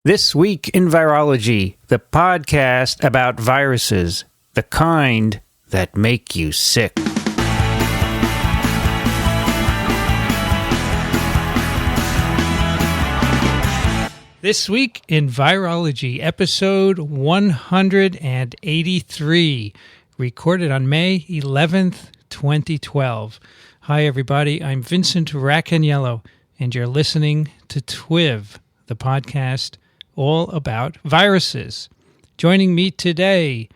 This Week in Virology, the podcast about viruses, the kind that make you sick. This Week in Virology, episode 183, recorded on May 11th, 2012. Hi, everybody. I'm Vincent Racaniello, and you're listening to TWiV, the podcast all about viruses. Joining me today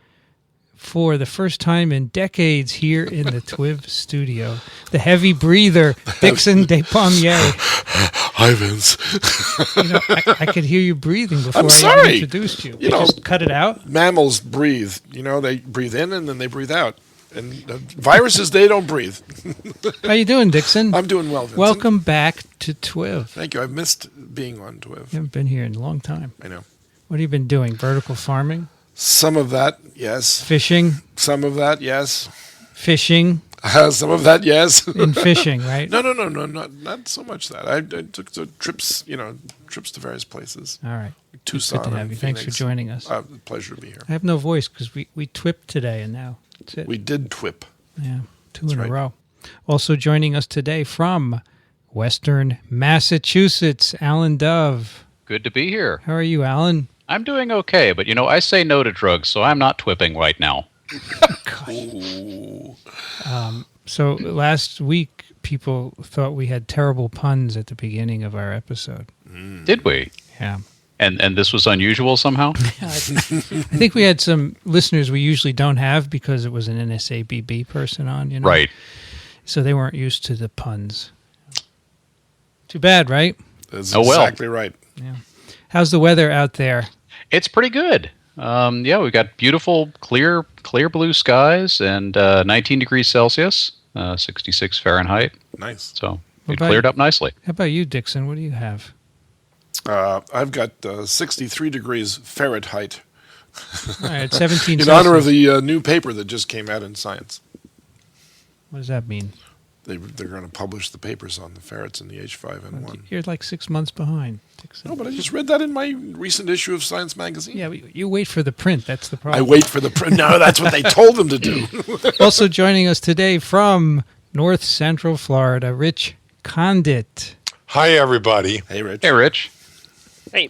for the first time in decades here in the TWiV studio, the heavy breather, Dickson Despommier. Hi, Vince. I could hear you breathing before I introduced you. Just cut it out? Mammals breathe. They breathe in and then they breathe out. And viruses, they don't breathe. How you doing, Dickson? I'm doing well, Vincent. Welcome back to TWiV. Thank you. I've missed being on TWiV. You haven't been here in a long time. I know. What have you been doing? Vertical farming? Some of that, yes. Fishing? Some of that, yes. Fishing? Some of that, yes. In fishing, right? No, not so much that. I took the trips to various places. All right. Tucson. Good to have you. Thanks for joining us. Pleasure to be here. I have no voice because we twipped today, and now that's it. We did twip. Yeah, two in a row. Also joining us today from Western Massachusetts, Alan Dove. Good to be here. How are you, Alan? I'm doing okay, but I say no to drugs, so I'm not twipping right now. So last week, people thought we had terrible puns at the beginning of our episode. Did we? Yeah. And this was unusual somehow? I think we had some listeners we usually don't have because it was an NSABB person on, Right. So they weren't used to the puns. Too bad, right? That's exactly right. Yeah. How's the weather out there? It's pretty good. We've got beautiful, clear blue skies and 19 degrees Celsius, 66 Fahrenheit. Nice. So it cleared up nicely. How about you, Dickson? What do you have? I've got 63 degrees Fahrenheit. All right, 17 in honor of the new paper that just came out in Science. What does that mean? They're going to publish the papers on the ferrets and the H5N1. You're like 6 months behind, Dickson. No, but I just read that in my recent issue of Science Magazine. Yeah, you wait for the print. That's the problem. I wait for the print. No, that's what they told them to do. Also joining us today from North Central Florida, Rich Condit. Hi, everybody. Hey, Rich. Hey, Rich. Hey.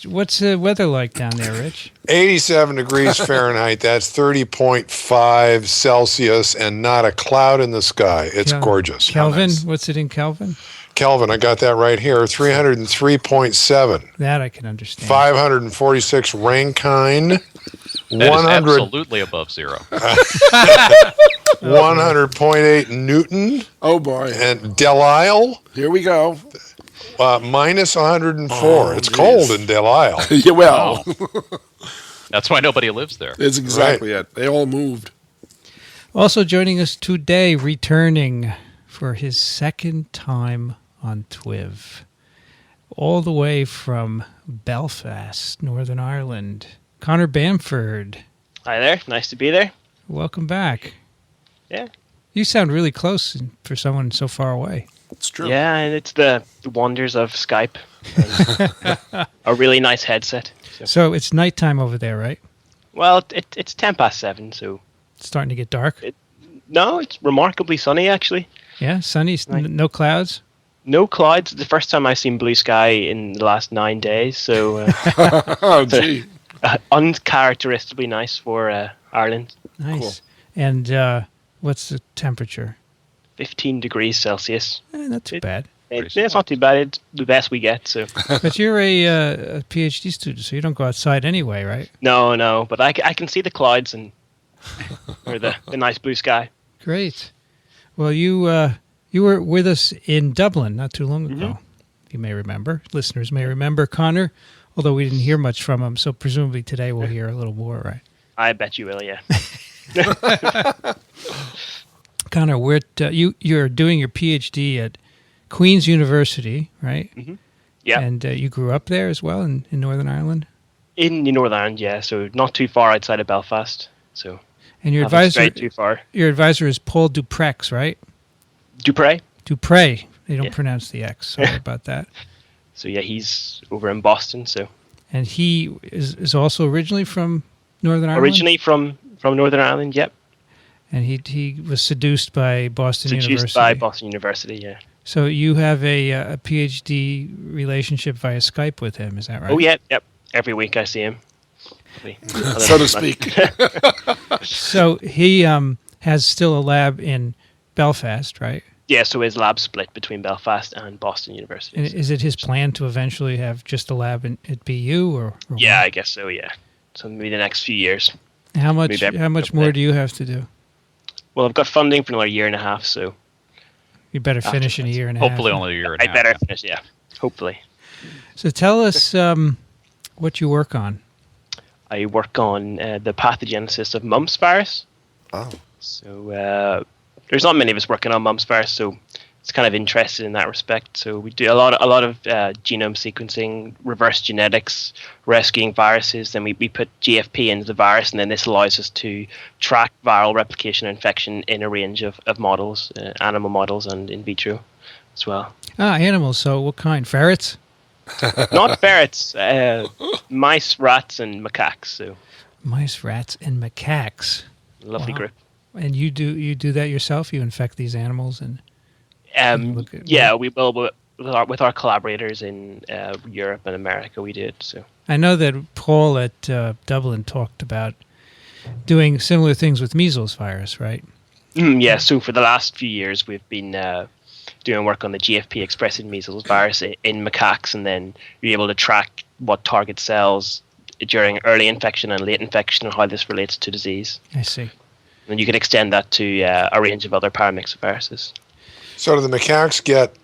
What's the weather like down there, Rich? 87 degrees Fahrenheit. That's 30.5 Celsius and not a cloud in the sky. It's gorgeous. Kelvin? Nice. What's it in Kelvin? Kelvin, I got that right here. 303.7. That I can understand. 546 Rankine. That is absolutely above zero. 100.8 Newton. Oh, boy. And Delisle. Here we go. Minus 104. It's cold in Delisle. Yeah, well. That's why nobody lives there. It's exactly it. They all moved. Also joining us today, returning for his second time on TWiV, all the way from Belfast, Northern Ireland, Connor Bamford. Hi there. Nice to be there. Welcome back. Yeah. You sound really close for someone so far away. It's true. Yeah, and it's the wonders of Skype. And a really nice headset. So it's nighttime over there, right? Well, it's 7:10, so... It's starting to get dark? No, it's remarkably sunny, actually. Yeah, sunny, no clouds? No clouds. It's the first time I've seen blue sky in the last 9 days, so... Oh, gee. Uncharacteristically nice for Ireland. Nice. Cool. And what's the temperature? 15 degrees Celsius. Not too bad. It's not too bad. It's the best we get. So. But you're a PhD student, so you don't go outside anyway, right? No. But I can see the clouds and or the nice blue sky. Great. Well, you were with us in Dublin not too long ago. You may remember. Listeners may remember Connor, although we didn't hear much from him. So presumably today we'll hear a little more, right? I bet you will, yeah. Connor, you're doing your PhD at Queen's University, right? Mm-hmm. Yeah. And you grew up there as well in Northern Ireland? In Northern Ireland, yeah. So not too far outside of Belfast. So. And your too far. Your advisor is Paul Duprex, right? Dupre. They don't pronounce the X. Sorry about that. So yeah, he's over in Boston. So And he is also originally from Northern Ireland? Originally from Northern Ireland, yep. And he was seduced by Boston University. Seduced by Boston University, yeah. So you have a PhD relationship via Skype with him, is that right? Oh, yeah, yep. Every week I see him. So to speak. So he has still a lab in Belfast, right? Yeah, so his lab split between Belfast and Boston University. And is it his plan to eventually have just a lab at BU, or yeah, what? I guess so, yeah. So maybe the next few years. How much more do you have to do? Well, I've got funding for another year and a half, so... You better finish in a year and a half. Hopefully only a year and a half. I better finish, yeah. Hopefully. So tell us what you work on. I work on the pathogenesis of mumps virus. Oh. So there's not many of us working on mumps virus, so it's kind of interested in that respect. So we do a lot of genome sequencing, reverse genetics, rescuing viruses. Then we put GFP into the virus, and then this allows us to track viral replication and infection in a range of models, animal models and in vitro as well. Animals. So what kind? Ferrets? Not ferrets, mice, rats, and macaques. So Mice, rats, and macaques. lovely Wow. group. And you do that yourself? You infect these animals and look at- Yeah, we will with our collaborators in Europe and America. We did so. I know that Paul at Dublin talked about doing similar things with measles virus, right? Yeah, so for the last few years, we've been doing work on the GFP expressing measles virus in macaques, and then you're able to track what target cells during early infection and late infection and how this relates to disease. I see. And you can extend that to a range of other paramyxoviruses. So do the macaques get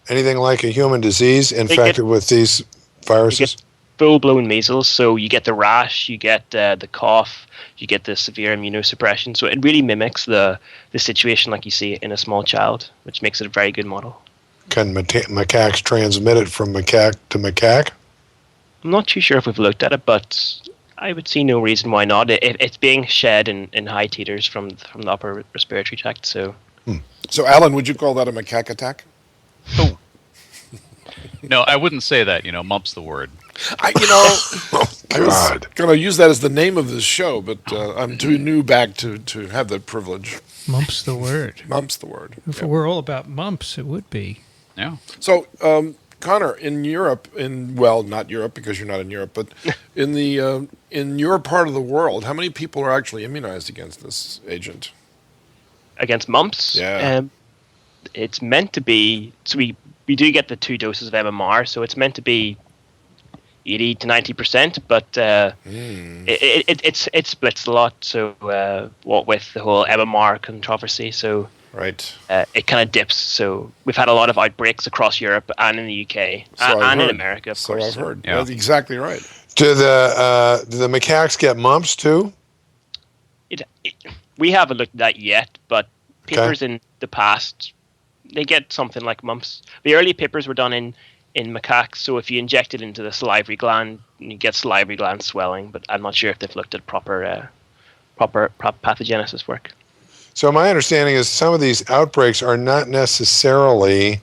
anything like a human disease infected with these viruses? Full-blown measles, so you get the rash, you get the cough, you get the severe immunosuppression. So it really mimics the situation like you see in a small child, which makes it a very good model. Can macaques transmit it from macaque to macaque? I'm not too sure if we've looked at it, but I would see no reason why not. It's being shed in high titers from the upper respiratory tract. So, So, Alan, would you call that a macaque attack? No, I wouldn't say that. Mumps the word. I was going to use that as the name of this show, but I'm too new back to have that privilege. Mumps the word. Mumps the word. If it were all about mumps, it would be. Yeah. So, Connor, in Europe, not Europe because you're not in Europe, but in the in your part of the world, how many people are actually immunized against this agent? against mumps, Yeah. it's meant to be. So we do get the 2 doses of MMR, so it's meant to be 80 to 90%, but it splits a lot. So what with the whole MMR controversy, so Right. it kind of dips. So we've had a lot of outbreaks across Europe and in the UK and in America, of So course. I've heard. Yeah. That's exactly right. Do the macaques get mumps too? We haven't looked at that yet, but papers in the past, they get something like mumps. The early papers were done in macaques, so if you inject it into the salivary gland, you get salivary gland swelling, but I'm not sure if they've looked at proper pathogenesis work. So my understanding is some of these outbreaks are not necessarily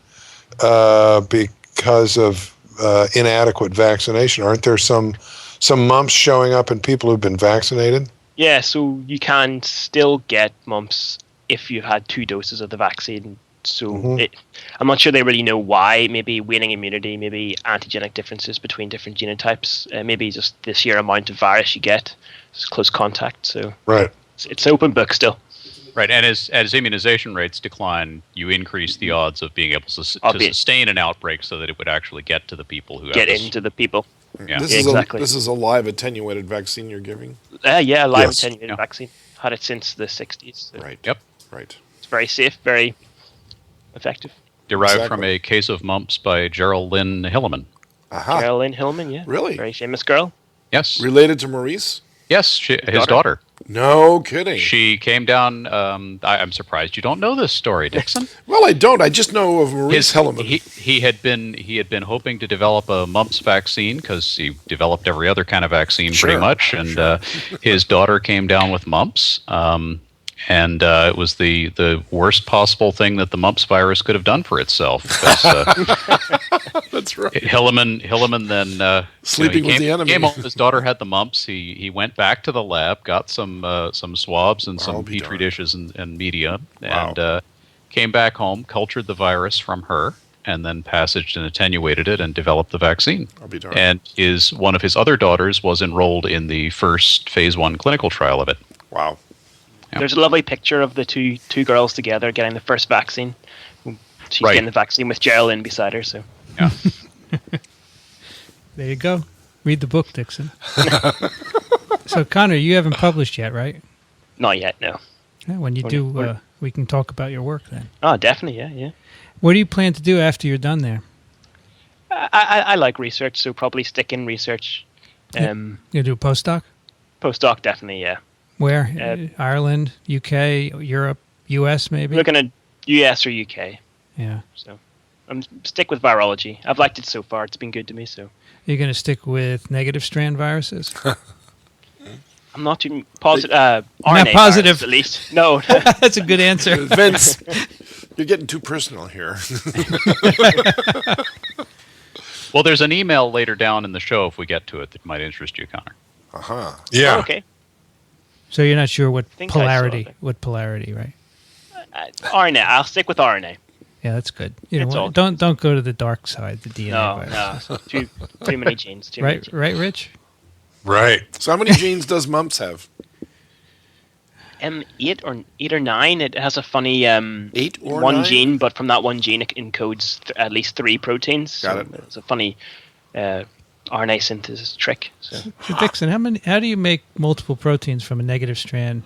because of inadequate vaccination. Aren't there some mumps showing up in people who've been vaccinated? Yeah, so you can still get mumps if you've had 2 doses of the vaccine. So I'm not sure they really know why. Maybe waning immunity, maybe antigenic differences between different genotypes, maybe just the sheer amount of virus you get, just close contact. So Right. it's open book still. Right, and as immunization rates decline, you increase the odds of being able to sustain an outbreak so that it would actually get to the people who Get have into the people. Yeah. Exactly. This is a live attenuated vaccine you're giving. Yeah, live Yes. attenuated vaccine. Had it since the 60s. So Right. Yep. Right. it's very safe, very effective. derived from Exactly. a case of mumps by Geraldine Hilleman. Aha. Carolyn Hillman, yeah. Really? Very famous girl. Yes, Related to Maurice? yes, his daughter. No kidding. She came down. I'm surprised you don't know this story, Dickson. Well, I don't. I just know of Maurice Helleman. He had been hoping to develop a mumps vaccine because he developed every other kind of vaccine pretty Sure, much, and his daughter came down with mumps. And it was the worst possible thing that the mumps virus could have done for itself. Because, That's right. Hilliman then Sleeping with the enemy. Came home, his daughter had the mumps. He went back to the lab, got some swabs and some petri dishes and media, and came back home, cultured the virus from her, and then passaged and attenuated it and developed the vaccine. I'll be darned. And one of his other daughters was enrolled in the first phase 1 clinical trial of it. Wow. Yeah. There's a lovely picture of the two girls together getting the first vaccine. She's getting the vaccine with Geraldine beside her. So yeah. There you go. Read the book, Dickson. So, Connor, you haven't published yet, right? not yet, no. Yeah, when you do, we can talk about your work then. Oh, definitely, yeah. What do you plan to do after you're done there? I like research, so probably stick in research. You'll do a postdoc? Postdoc, definitely, yeah. Where? Ireland, UK, Europe, US maybe? Looking at US or UK. Yeah. So I'm stick with virology. I've liked it so far. It's been good to me. So you're going to stick with negative strand viruses? I'm not too positive. RNA not positive, virus, at least. No. That's a good answer. Vince, you're getting too personal here. Well, there's an email later down in the show if we get to it that might interest you, Connor. Yeah. Oh, okay. So you're not sure what polarity, right? RNA. I'll stick with RNA. Yeah, that's good. You know, don't go to the dark side, the DNA virus. No. Too many genes. Right, Rich? Right. So how many genes does mumps have? 8 or 9. It has a funny 8 or one 9? gene, but from that one gene it encodes at least 3 proteins. Got it. It's a funny RNA synthesis trick. So Dickson, how do you make multiple proteins from a negative strand?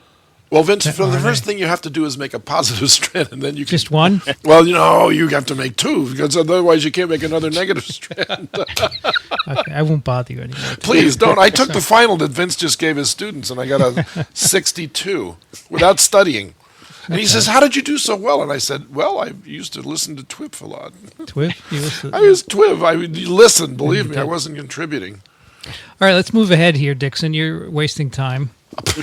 Well, Vince, the first thing you have to do is make a positive strand, and then you can... Just one? Well, you have to make 2, because otherwise you can't make another negative strand. Okay, I won't bother you anymore. Please don't. I took the final that Vince just gave his students, and I got a 62 without studying. And he says, "How did you do so well?" And I said, "Well, I used to listen to TWiV a lot." TWiV? I used TWiV. I listened. Believe me, I wasn't contributing. All right, let's move ahead here, Dickson. You're wasting time.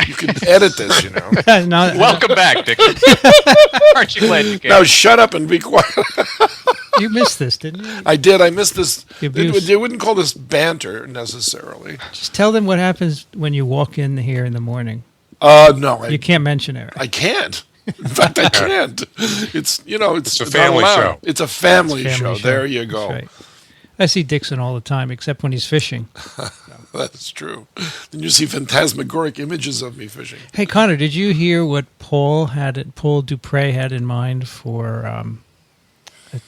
You can edit this, you know. Welcome back, Dickson. Aren't you glad you came? Now shut up and be quiet. You missed this, didn't you? I did. I missed this. Abuse. They wouldn't call this banter necessarily. Just tell them what happens when you walk in here in the morning. No. You can't mention it. Right? I can't. In fact, I can't. It's a family show. It's a family show. There you go. That's right. I see Dickson all the time, except when he's fishing. That's true. Then you see phantasmagoric images of me fishing. Hey, Connor, did you hear what Paul Dupre had in mind for a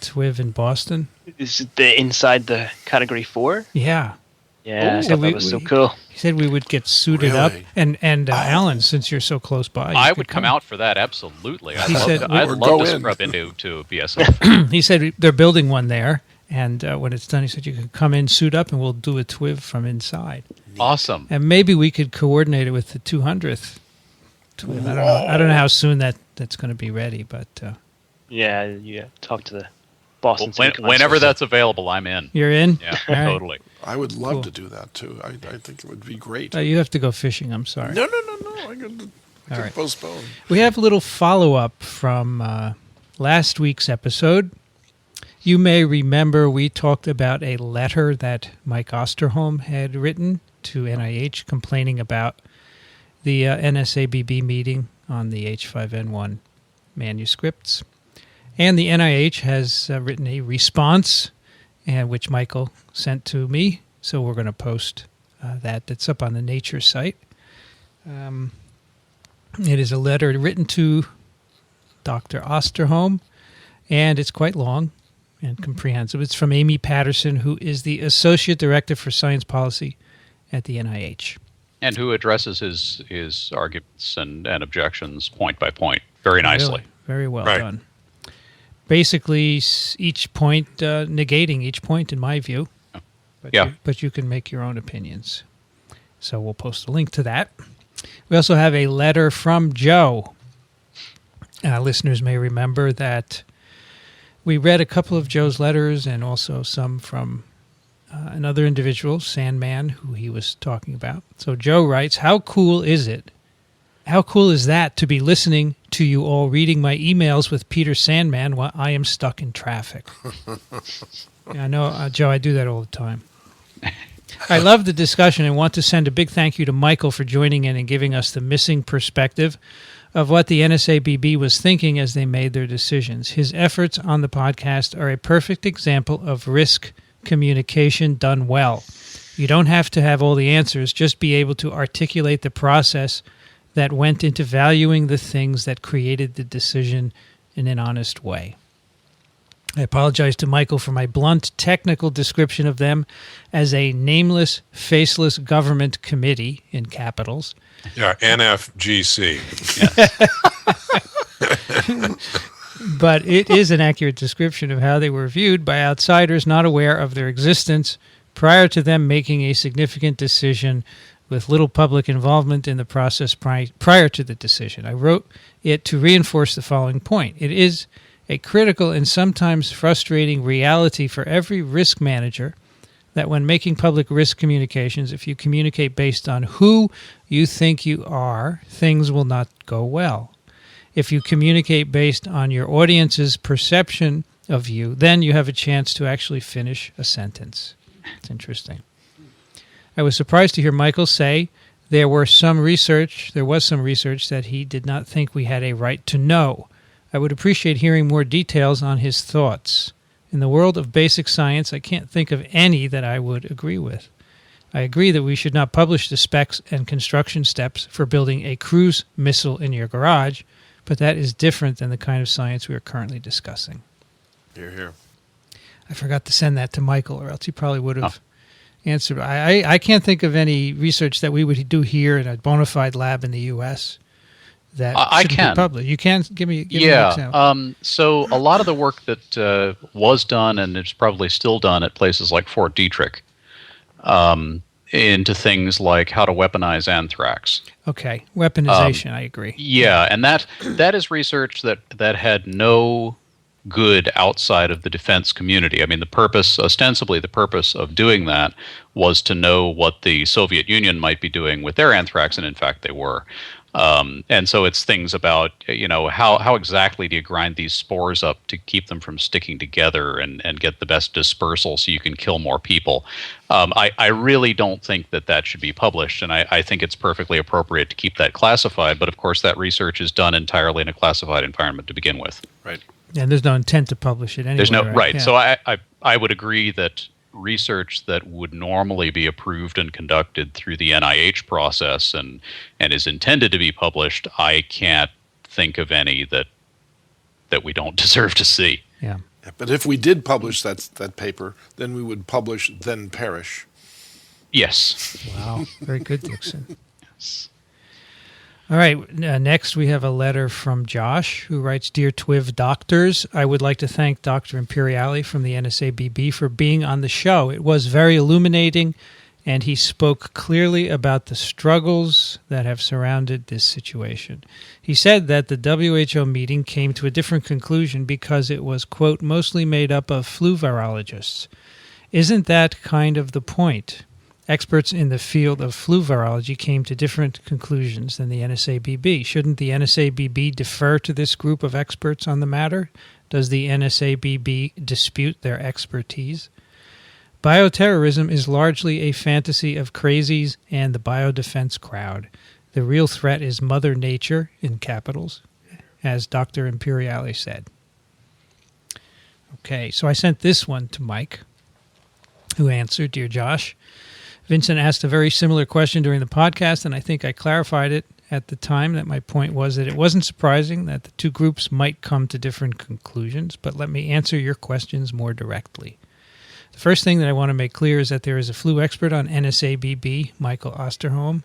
TWiV in Boston? Is it inside the category 4? Yeah. Yeah, I thought that was so cool. He said we would get suited up, and Alan, since you're so close by, I would come out for that absolutely. I'd love to scrub into BSF. He said they're building one there. And when it's done, he said you can come in, suit up, and we'll do a TWiV from inside. Awesome. And maybe we could coordinate it with the 200th TWiV. I don't know how soon that's going to be ready, but yeah, talk to the Boston. Whenever that's available, I'm in. You're in? Yeah, right. Totally. I would love to do that too. I think it would be great. You have to go fishing. I'm sorry. No. I can postpone. We have a little follow-up from last week's episode. You may remember we talked about a letter that Mike Osterholm had written to NIH complaining about the NSABB meeting on the H5N1 manuscripts. And the NIH has written a response, which Michael sent to me. So we're going to post that. That's up on the Nature site. It is a letter written to Dr. Osterholm, and it's quite long and comprehensive. It's from Amy Patterson, who is the Associate Director for Science Policy at the NIH. And who addresses his arguments and objections point by point very nicely. Really, very well done. Basically, each point negating each point, in my view. But you can make your own opinions. So we'll post a link to that. We also have a letter from Joe. Listeners may remember that we read a couple of Joe's letters and also some from another individual, Sandman, who he was talking about. So Joe writes, how cool is it How cool is that to be listening to you all reading my emails with Peter Sandman while I am stuck in traffic? Yeah, I know, Joe, I do that all the time. I love the discussion and want to send a big thank you to Michael for joining in and giving us the missing perspective of what the NSABB was thinking as they made their decisions. His efforts on the podcast are a perfect example of risk communication done well. You don't have to have all the answers, just be able to articulate the process that went into valuing the things that created the decision in an honest way. I apologize to Michael for my blunt technical description of them as a nameless, faceless government committee in capitals. Yeah, NFGC. But it is an accurate description of how they were viewed by outsiders not aware of their existence prior to them making a significant decision with little public involvement in the process prior to the decision. I wrote it to reinforce the following point. It is a critical and sometimes frustrating reality for every risk manager that when making public risk communications, if you communicate based on who you think you are, things will not go well. If you communicate based on your audience's perception of you, then you have a chance to actually finish a sentence. It's interesting. I was surprised to hear Michael say there was some research that he did not think we had a right to know. I would appreciate hearing more details on his thoughts. In the world of basic science, I can't think of any that I would agree with. I agree that we should not publish the specs and construction steps for building a cruise missile in your garage, but that is different than the kind of science we are currently discussing. Hear, hear. I forgot to send that to Michael, or else he probably would have answered. I can't think of any research that we would do here in a bona fide lab in the U.S. that should be published. You can give me an example. So a lot of the work that was done and is probably still done at places like Fort Detrick into things like how to weaponize anthrax. Okay, weaponization, I agree. Yeah, and that is research that had no good outside of the defense community. I mean, ostensibly the purpose of doing that was to know what the Soviet Union might be doing with their anthrax, and in fact they were. And so it's things about, how exactly do you grind these spores up to keep them from sticking together and get the best dispersal so you can kill more people. I really don't think that should be published, and I think it's perfectly appropriate to keep that classified. But of course, that research is done entirely in a classified environment to begin with. Right. Yeah, there's no intent to publish it anyway. There's no right. Yeah. So I would agree that research that would normally be approved and conducted through the NIH process and is intended to be published, I can't think of any that we don't deserve to see. Yeah. But if we did publish that paper, then we would publish, then perish. Yes. Wow. Very good, Dickson. Yes. All right, next we have a letter from Josh, who writes, Dear TWiV Doctors, I would like to thank Dr. Imperiali from the NSABB for being on the show. It was very illuminating, and he spoke clearly about the struggles that have surrounded this situation. He said that the WHO meeting came to a different conclusion because it was, quote, mostly made up of flu virologists. Isn't that kind of the point? Experts in the field of flu virology came to different conclusions than the NSABB. Shouldn't the NSABB defer to this group of experts on the matter? Does the NSABB dispute their expertise? Bioterrorism is largely a fantasy of crazies and the biodefense crowd. The real threat is Mother Nature, in capitals, as Dr. Imperiali said. Okay, so I sent this one to Mike, who answered, Dear Josh, Vincent asked a very similar question during the podcast, and I think I clarified it at the time that my point was that it wasn't surprising that the two groups might come to different conclusions, but let me answer your questions more directly. The first thing that I want to make clear is that there is a flu expert on NSABB, Michael Osterholm.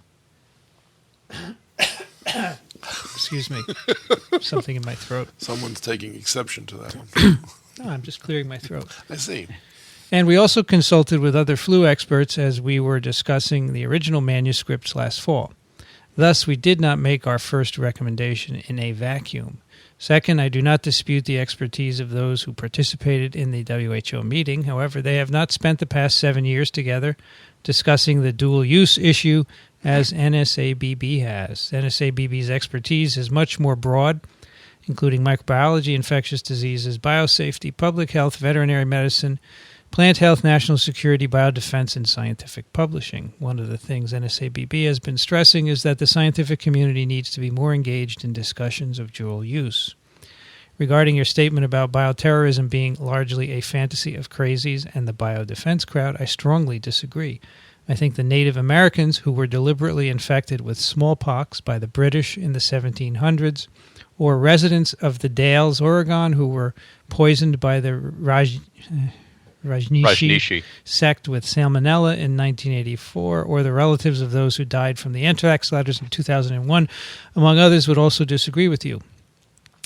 Excuse me. Something in my throat. Someone's taking exception to that one. No, I'm just clearing my throat. I see. And we also consulted with other flu experts as we were discussing the original manuscripts last fall. Thus, we did not make our first recommendation in a vacuum. Second, I do not dispute the expertise of those who participated in the WHO meeting. However, they have not spent the past 7 years together discussing the dual-use issue as NSABB has. NSABB's expertise is much more broad, including microbiology, infectious diseases, biosafety, public health, veterinary medicine, plant health, national security, biodefense, and scientific publishing. One of the things NSABB has been stressing is that the scientific community needs to be more engaged in discussions of dual use. Regarding your statement about bioterrorism being largely a fantasy of crazies and the biodefense crowd, I strongly disagree. I think the Native Americans who were deliberately infected with smallpox by the British in the 1700s, or residents of the Dales, Oregon, who were poisoned by the Rajneeshi sect with salmonella in 1984, or the relatives of those who died from the anthrax letters in 2001, among others, would also disagree with you.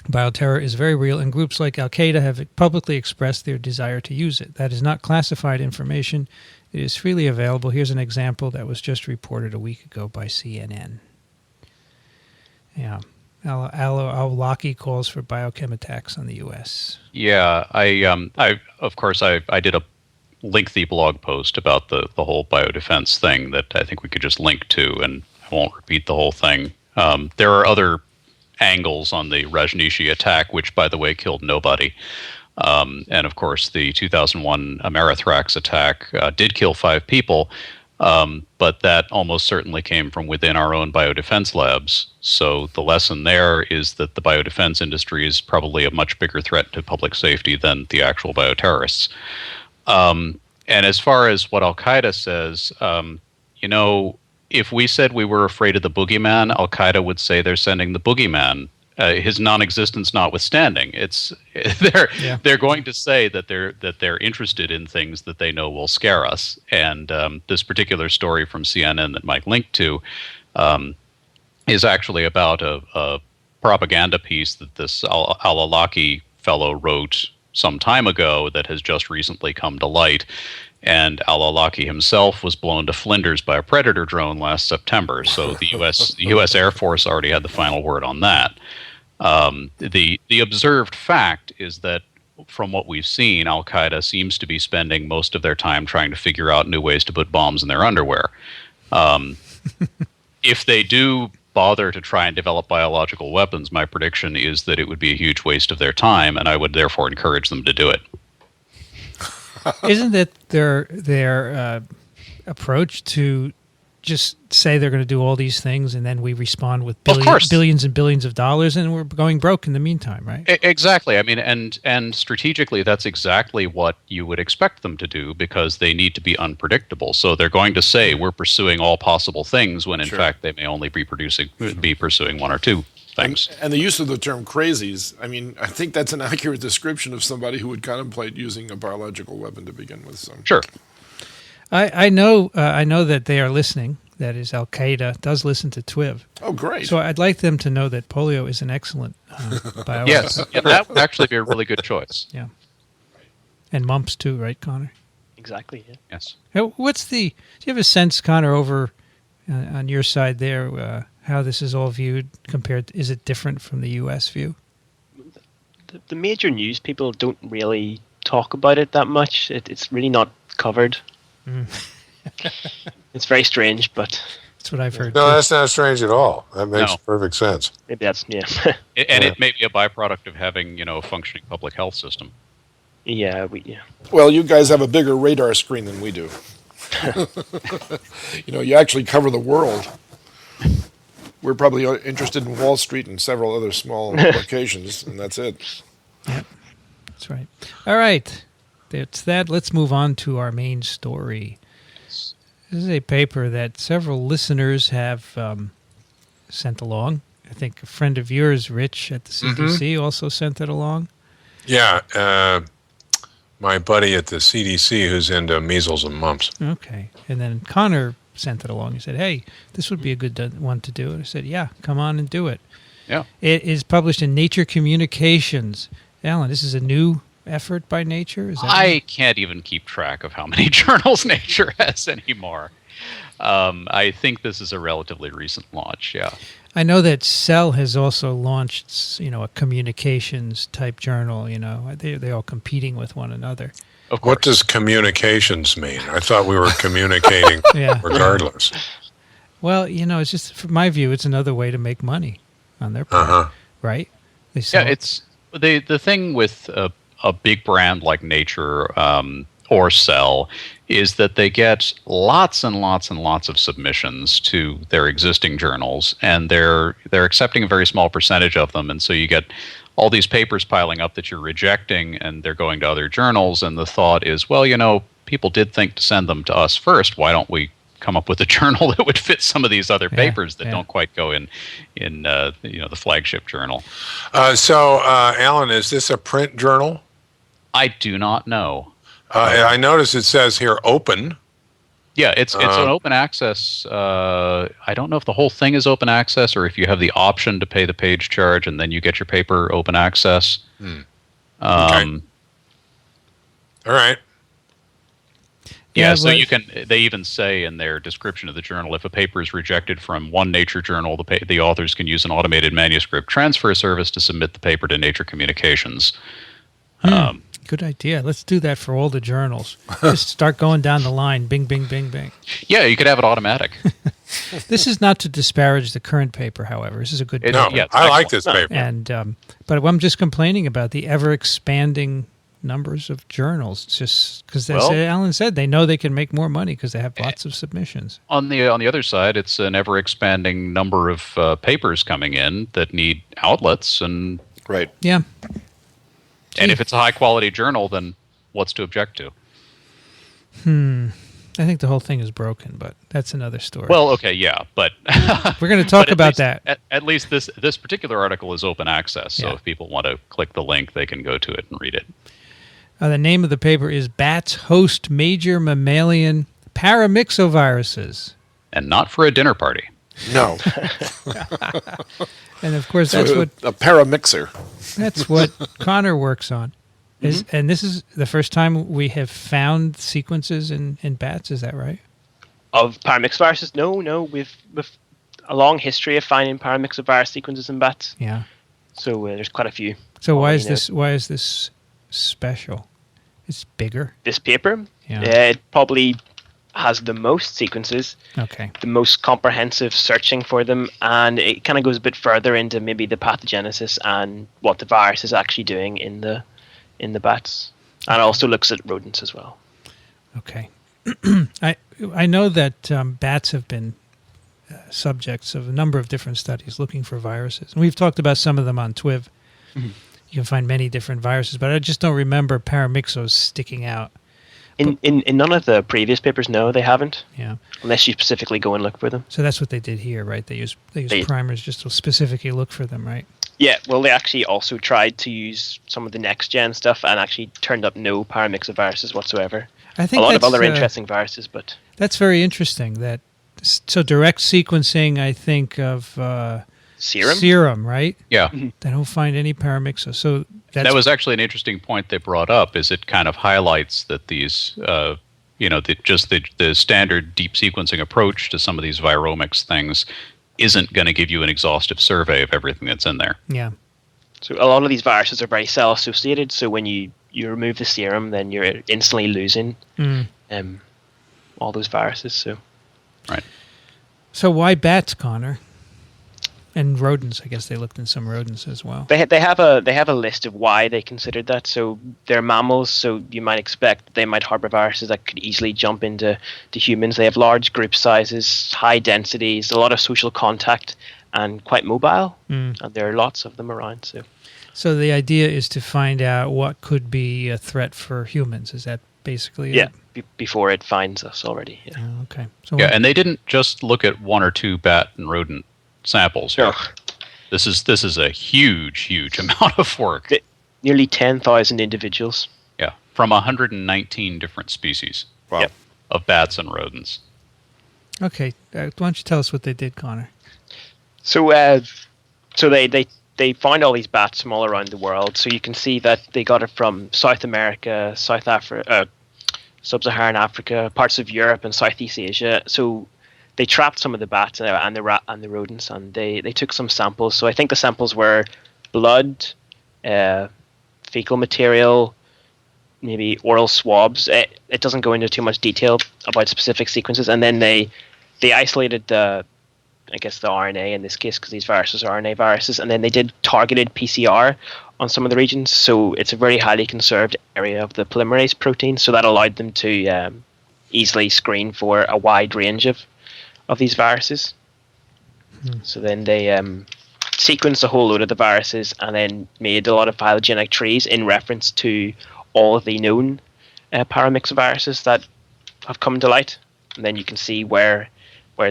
Bioterror is very real, and groups like Al-Qaeda have publicly expressed their desire to use it. That is not classified information. It is freely available. Here's an example that was just reported a week ago by CNN. Yeah. Al-Awlaki calls for biochem attacks on the U.S. Yeah, I of course, I did a lengthy blog post about the whole biodefense thing that I think we could just link to, and I won't repeat the whole thing. There are other angles on the Rajneeshi attack, which, by the way, killed nobody. And, of course, the 2001 Amerithrax attack did kill 5 people, but that almost certainly came from within our own biodefense labs. So the lesson there is that the biodefense industry is probably a much bigger threat to public safety than the actual bioterrorists. And as far as what Al-Qaeda says, if we said we were afraid of the boogeyman, Al-Qaeda would say they're sending the boogeyman. His non-existence notwithstanding, they're going to say that they're interested in things that they know will scare us. And this particular story from CNN that Mike linked to is actually about a propaganda piece that this Al-Awlaki fellow wrote some time ago that has just recently come to light. And Al-Awlaki himself was blown to flinders by a Predator drone last September. So the U.S. Air Force already had the final word on that. The observed fact is that from what we've seen, Al-Qaeda seems to be spending most of their time trying to figure out new ways to put bombs in their underwear. If they do bother to try and develop biological weapons, my prediction is that it would be a huge waste of their time, and I would therefore encourage them to do it. Isn't it their approach to just say they're going to do all these things, and then we respond with billions and billions of dollars, and we're going broke in the meantime, right? Exactly. I mean, and strategically, that's exactly what you would expect them to do, because they need to be unpredictable. So they're going to say we're pursuing all possible things, when in fact they may only be pursuing one or two things. And the use of the term crazies, I mean, I think that's an accurate description of somebody who would contemplate using a biological weapon to begin with. So. Sure. I know that they are listening. That is, Al-Qaeda does listen to TWiV. Oh, great. So I'd like them to know that polio is an excellent bioweapon. Yes, that would actually be a really good choice. Yeah. And mumps too, right, Connor? Exactly, yeah. Yes. Do you have a sense, Connor, over on your side there, how this is all viewed is it different from the U.S. view? The major news people don't really talk about it that much. It's really not covered. It's very strange, but that's what I've heard. No, that's not strange at all. That makes perfect sense. Maybe that's It may be a byproduct of having a functioning public health system. Yeah, Well, you guys have a bigger radar screen than we do. You actually cover the world. We're probably interested in Wall Street and several other small locations, and that's it. Yep, that's right. All right. That's that. Let's move on to our main story. This is a paper that several listeners have sent along. I think a friend of yours, Rich, at the CDC, also sent it along. Yeah, my buddy at the CDC who's into measles and mumps. Okay. And then Connor sent it along. He said, hey, this would be a good one to do. And I said, yeah, come on and do it. Yeah. It is published in Nature Communications. Alan, this is a new effort by Nature? Is that I can't even keep track of how many journals Nature has anymore. I think this is a relatively recent launch, yeah. I know that Cell has also launched, a communications type journal. They're all competing with one another. Of course. What does communications mean? I thought we were communicating regardless. Well, it's just, from my view, it's another way to make money on their part, right? They sell it's the thing with a big brand like Nature or Cell is that they get lots and lots and lots of submissions to their existing journals, and they're accepting a very small percentage of them, and so you get all these papers piling up that you're rejecting, and they're going to other journals, and the thought is, well, people did think to send them to us first. Why don't we come up with a journal that would fit some of these other papers that don't quite go in the flagship journal? So, Alan, is this a print journal? I do not know. I notice it says here open. Yeah, it's an open access. I don't know if the whole thing is open access or if you have the option to pay the page charge and then you get your paper open access. Okay. All right. Yeah, so you can. They even say in their description of the journal, if a paper is rejected from one Nature journal, the authors can use an automated manuscript transfer service to submit the paper to Nature Communications. Good idea. Let's do that for all the journals. Just start going down the line. Bing, bing, bing, bing. Yeah, you could have it automatic. This is not to disparage the current paper, however. This is a good paper. No, I like this paper. And but I'm just complaining about the ever-expanding numbers of journals. It's just because, as Alan said, they know they can make more money because they have lots of submissions. On the other side, it's an ever-expanding number of papers coming in that need outlets. And right. Yeah. And if it's a high-quality journal, then what's to object to? I think the whole thing is broken, but that's another story. Well, okay, yeah, but we're going to talk about that. At least this particular article is open access, so if people want to click the link, they can go to it and read it. The name of the paper is Bats Host Major Mammalian Paramyxoviruses. And not for a dinner party. No. And of course, that's what a paramixer. That's what Connor works on. And this is the first time we have found sequences in bats. Is that right? Of paramyxoviruses? No. We've a long history of finding paramyxovirus sequences in bats. Yeah. So there's quite a few. So why is this special? It's bigger. This paper? Yeah. It probably has the most sequences. Okay. The most comprehensive searching for them, and it kind of goes a bit further into maybe the pathogenesis and what the virus is actually doing in the bats, and also looks at rodents as well. Okay. I know that bats have been subjects of a number of different studies looking for viruses, and we've talked about some of them on TWiV. You can find many different viruses, but I just don't remember paramyxos sticking out. In none of the previous papers, no, they haven't. Yeah. Unless you specifically go and look for them. So that's what they did here, right? They use primers just to specifically look for them, right? Yeah, well, they actually also tried to use some of the next-gen stuff and actually turned up no paramyxoviruses whatsoever. I think a lot of other interesting viruses, but... That's very interesting. So direct sequencing, I think, of... Serum, right? Yeah. They don't find any paramyxos. So that was actually an interesting point they brought up, is it kind of highlights that these, the standard deep sequencing approach to some of these viromics things isn't going to give you an exhaustive survey of everything that's in there. Yeah. So a lot of these viruses are very cell-associated, so when you remove the serum, then you're instantly losing all those viruses. So. Right. So why bats, Connor? And rodents, I guess they looked in some rodents as well. They have a list of why they considered that. So they're mammals, so you might expect they might harbor viruses that could easily jump into humans. They have large group sizes, high densities, a lot of social contact, and quite mobile. And there are lots of them around. So the idea is to find out what could be a threat for humans. Is that basically it? Before it finds us already. Yeah. Oh, okay. So and they didn't just look at one or two bat and rodent samples here. No. This is a huge amount of work. Nearly 10,000 individuals. Yeah, from 119 different species of bats and rodents. Okay, why don't you tell us what they did, Connor? So, they found all these bats from all around the world. So you can see that they got it from South America, South sub-Saharan Africa, parts of Europe and Southeast Asia. So they trapped some of the bats and the rodents, and they took some samples. So I think the samples were blood, fecal material, maybe oral swabs. It doesn't go into too much detail about specific sequences, and then they isolated the RNA in this case, because these viruses are RNA viruses, and then they did targeted PCR on some of the regions. So it's a very highly conserved area of the polymerase protein, so that allowed them to easily screen for a wide range of these viruses. So then they sequenced a whole load of the viruses and then made a lot of phylogenetic trees in reference to all of the known paramyxoviruses that have come to light, and then you can see where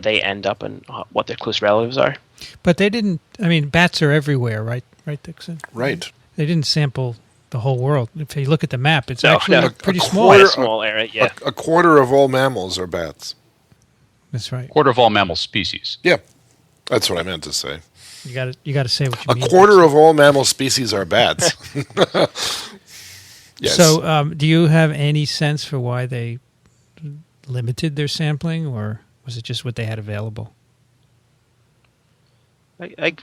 they end up and what their close relatives are. But they didn't. I mean, bats are everywhere, right? Right, Dickson. Right. They didn't sample the whole world. If you look at the map, it's actually pretty small. Quite a small area. Yeah. A quarter of all mammals are bats. That's right. Quarter of all mammal species. Yeah, that's what I meant to say. You got to say what you mean. A quarter of all mammal species are bats. Yes. So, do you have any sense for why they limited their sampling, or was it just what they had available? I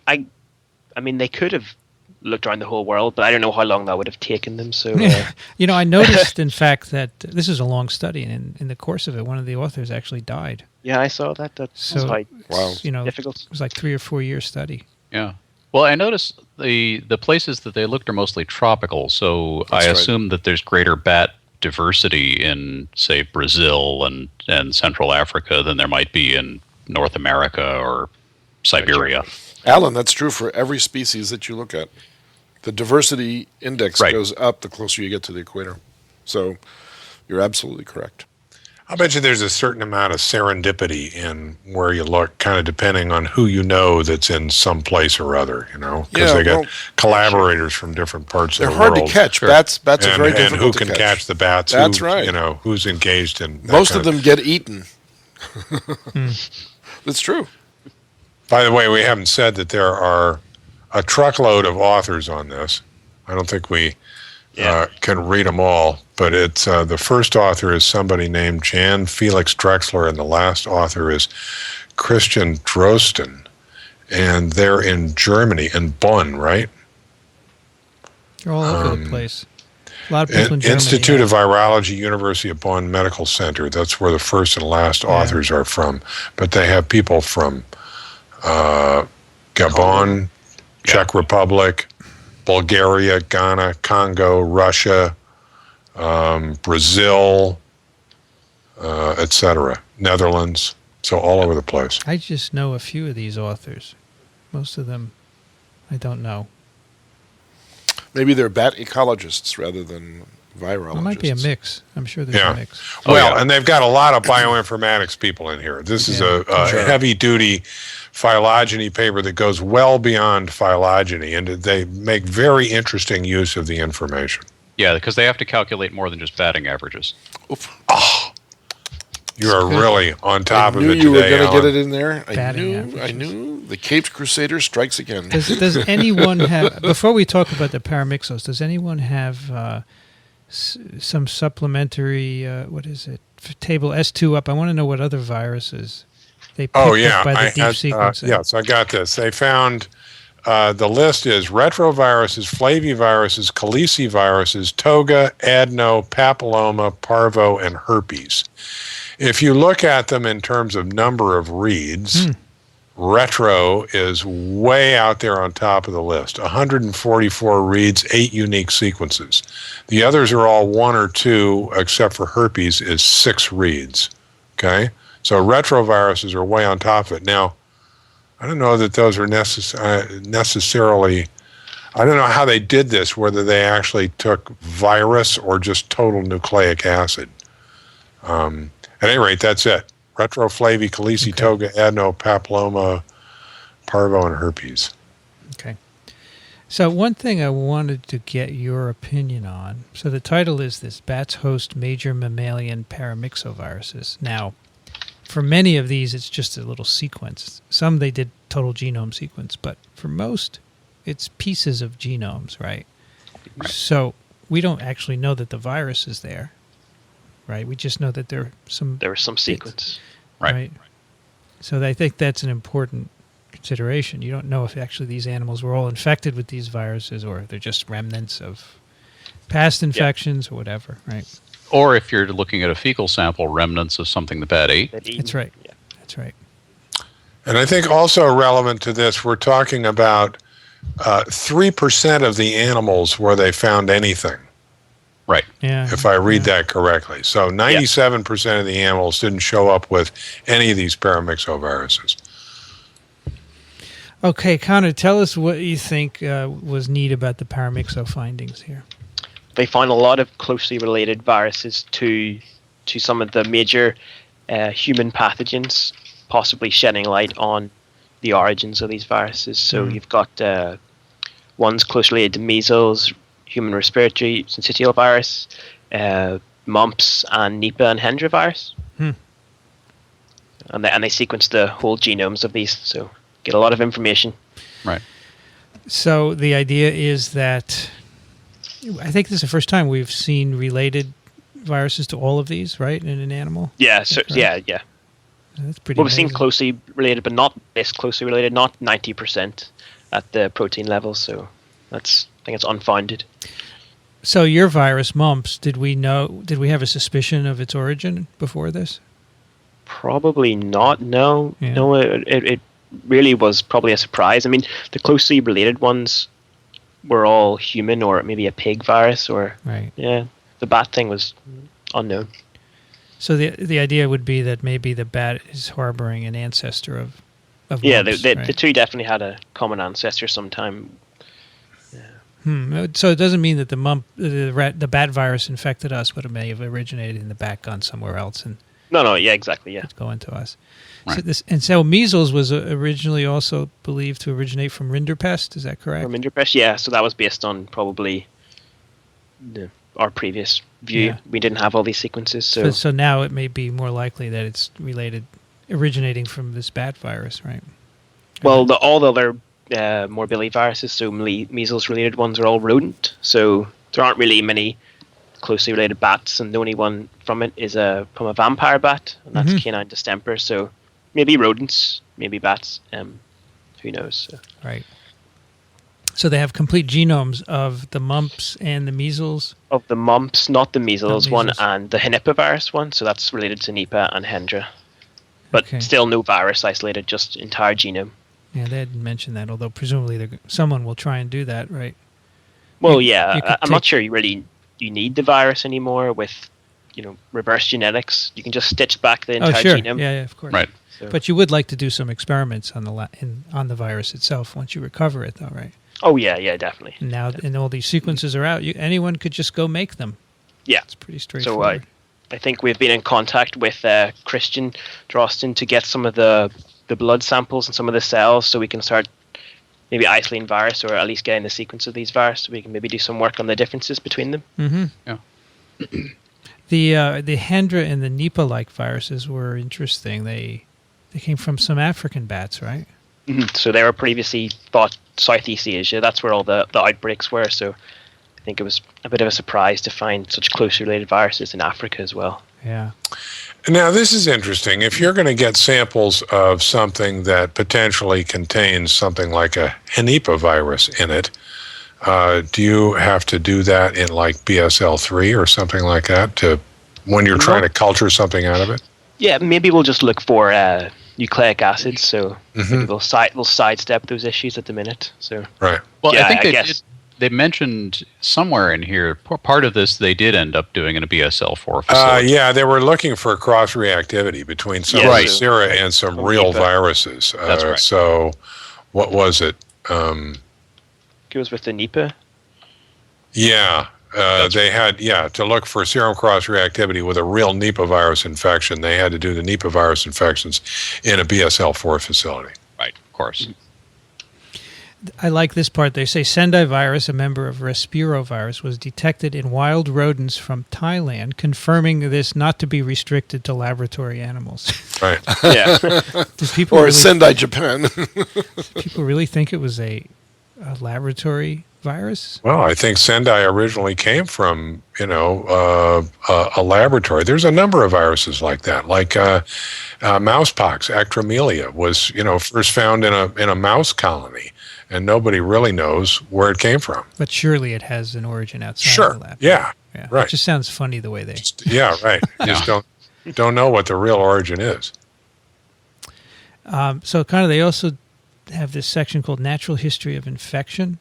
mean, they could have looked around the whole world, but I don't know how long that would have taken them. So, I noticed, in fact, that this is a long study, and in the course of it, one of the authors actually died. Yeah, I saw that. That's quite difficult. It was like 3 or 4 year study. Yeah. Well, I noticed the places that they looked are mostly tropical, so I assume that there's greater bat diversity in, say, Brazil and Central Africa than there might be in North America or Siberia. Alan, that's true for every species that you look at. The diversity index goes up the closer you get to the equator. So you're absolutely correct. I bet you there's a certain amount of serendipity in where you look, kind of depending on who you know that's in some place or other, because they got collaborators from different parts of the world. They're hard to catch. Bats are very difficult to catch. And who can catch the bats? That's right. Who's engaged in that. Most of them get eaten. That's true. By the way, we haven't said that there are a truckload of authors on this. I don't think we can read them all, but it's the first author is somebody named Jan Felix Drexler, and the last author is Christian Drosten, and they're in Germany, in Bonn, right? They're all over the place. A lot of people in Germany. Institute of Virology, University of Bonn Medical Center. That's where the first and last authors are from. But they have people from Gabon, Czech Republic, Bulgaria, Ghana, Congo, Russia, Brazil, etc., Netherlands. So all over the place. I just know a few of these authors. Most of them I don't know. Maybe they're bat ecologists rather than virologists. It might be a mix. I'm sure there's a mix. And they've got a lot of bioinformatics people in here. This is a heavy-duty phylogeny paper that goes well beyond phylogeny, and they make very interesting use of the information. Yeah, because they have to calculate more than just batting averages. Oof. Oh, you are really on top of it today, I knew you were going to get it in in there. I knew. The Caped Crusader strikes again. Does anyone have, before we talk about the paramyxos, does anyone have some supplementary, table S2 up? I want to know what other viruses they picked up by the deep sequencing. Yes, I got this. They found, the list is retroviruses, flaviviruses, caliciviruses, toga, adeno, papilloma, parvo, and herpes. If you look at them in terms of number of reads, retro is way out there on top of the list. 144 reads, 8 unique sequences. The others are all 1 or 2, except for herpes is 6 reads. Okay? So retroviruses are way on top of it. Now, I don't know that those are necessarily, I don't know how they did this, whether they actually took virus or just total nucleic acid. At any rate, that's it. Retro, flavi, calici, toga, adeno, papilloma, parvo, and herpes. Okay. So one thing I wanted to get your opinion on. So the title is this: Bats host major mammalian paramyxoviruses. Now, for many of these, it's just a little sequence. Some they did total genome sequence, but for most, it's pieces of genomes, right? So we don't actually know that the virus is there. right? We just know that there was some sequence. Right. So I think that's an important consideration. You don't know if actually these animals were all infected with these viruses or they're just remnants of past infections or whatever, right? Or if you're looking at a fecal sample, remnants of something the bat ate. That's right. Yeah. That's right. And I think also relevant to this, we're talking about 3% of the animals where they found anything. Right. Yeah. If I read that correctly. So 97% of the animals didn't show up with any of these paramyxoviruses. Okay, Connor, tell us what you think was neat about the paramyxo findings here. They found a lot of closely related viruses to some of the major human pathogens, possibly shedding light on the origins of these viruses. So you've got ones closely related to measles, human respiratory syncytial virus, mumps, and Nipah and Hendra virus. And they sequenced the whole genomes of these, so get a lot of information. Right. So the idea is that I think this is the first time we've seen related viruses to all of these, right, in an animal? Yeah, so yeah. That's pretty Well, we've seen amazing. closely related, but not this closely related, not 90% at the protein level, so I think it's unfounded. So your virus, mumps, did we have a suspicion of its origin before this? Probably not, no. Yeah. No, it really was probably a surprise. I mean, the closely related ones were all human or maybe a pig virus or... Right. Yeah, the bat thing was unknown. So the idea would be that maybe the bat is harboring an ancestor of Yeah, mumps, the right? two definitely had a common ancestor sometime. So it doesn't mean that the bat virus infected us, but it may have originated in the bat, gone somewhere else, and No, yeah, exactly, yeah. it's going to us. Right. So measles was originally also believed to originate from rinderpest. Is that correct? From Interpress, yeah, so that was based on probably our previous view. Yeah. We didn't have all these sequences, so... So now it may be more likely that it's originating from this bat virus, right? Well, all the other morbility viruses, so measles-related ones, are all rodent, so there aren't really many closely related bats, and the only one from it is from a vampire bat, and that's canine distemper, so maybe rodents, maybe bats, who knows. So. Right. So they have complete genomes of the mumps and the measles? Of the mumps, not the measles one, measles. and the Nipah virus one, so that's related to Nipah and Hendra. But Okay. still no virus isolated, just entire genome. Yeah, they hadn't mentioned that, although presumably someone will try and do that, right? Well, You yeah, could I'm not sure you need the virus anymore with, reverse genetics. You can just stitch back the entire sure. genome. Yeah, of course. Right. So- But you would like to do some experiments on on the virus itself once you recover it, though, right? Oh, yeah, definitely. And now, and all these sequences are out. Anyone could just go make them. Yeah. It's pretty So straightforward. I think we've been in contact with Christian Drosten to get some of the blood samples and some of the cells so we can start maybe isolating virus or at least getting the sequence of these viruses so we can maybe do some work on the differences between them. Mm-hmm. Yeah. The Hendra and the Nipah-like viruses were interesting. They came from some African bats, right? So they were previously thought Southeast Asia. That's where all the outbreaks were. So I think it was a bit of a surprise to find such closely related viruses in Africa as well. Yeah. Now, this is interesting. If you're going to get samples of something that potentially contains something like a Nipah virus in it, do you have to do that in like BSL-3 or something like that when you're trying to culture something out of it? Yeah, maybe we'll just look for nucleic acids. So maybe we'll sidestep those issues at the minute. So Right. Well, Yeah, I think I guess. they mentioned somewhere in here, part of this they did end up doing in a BSL-4 facility. Yeah, they were looking for cross-reactivity between some Yeah, of the right. sera and some From real Nipah. viruses. That's right. So what was it? it was with the Nipah. Yeah, they had, to look for serum cross-reactivity with a real Nipah virus infection, they had to do the Nipah virus infections in a BSL-4 facility. Right, of course. I like this part. They say Sendai virus, a member of Respirovirus, was detected in wild rodents from Thailand, confirming this not to be restricted to laboratory animals. Right. Yeah. Do people Or really, Sendai, Japan. people really think it was a laboratory virus? Well, I think Sendai originally came from, a laboratory. There's a number of viruses like that, like mousepox, acromelia, was, first found in a mouse colony, and nobody really knows where it came from. But surely it has an origin outside Sure. of the lab. Yeah. Right. It just sounds funny the way they... Yeah, right. You just don't know what the real origin is. So kind of they also have this section called Natural History of Infection.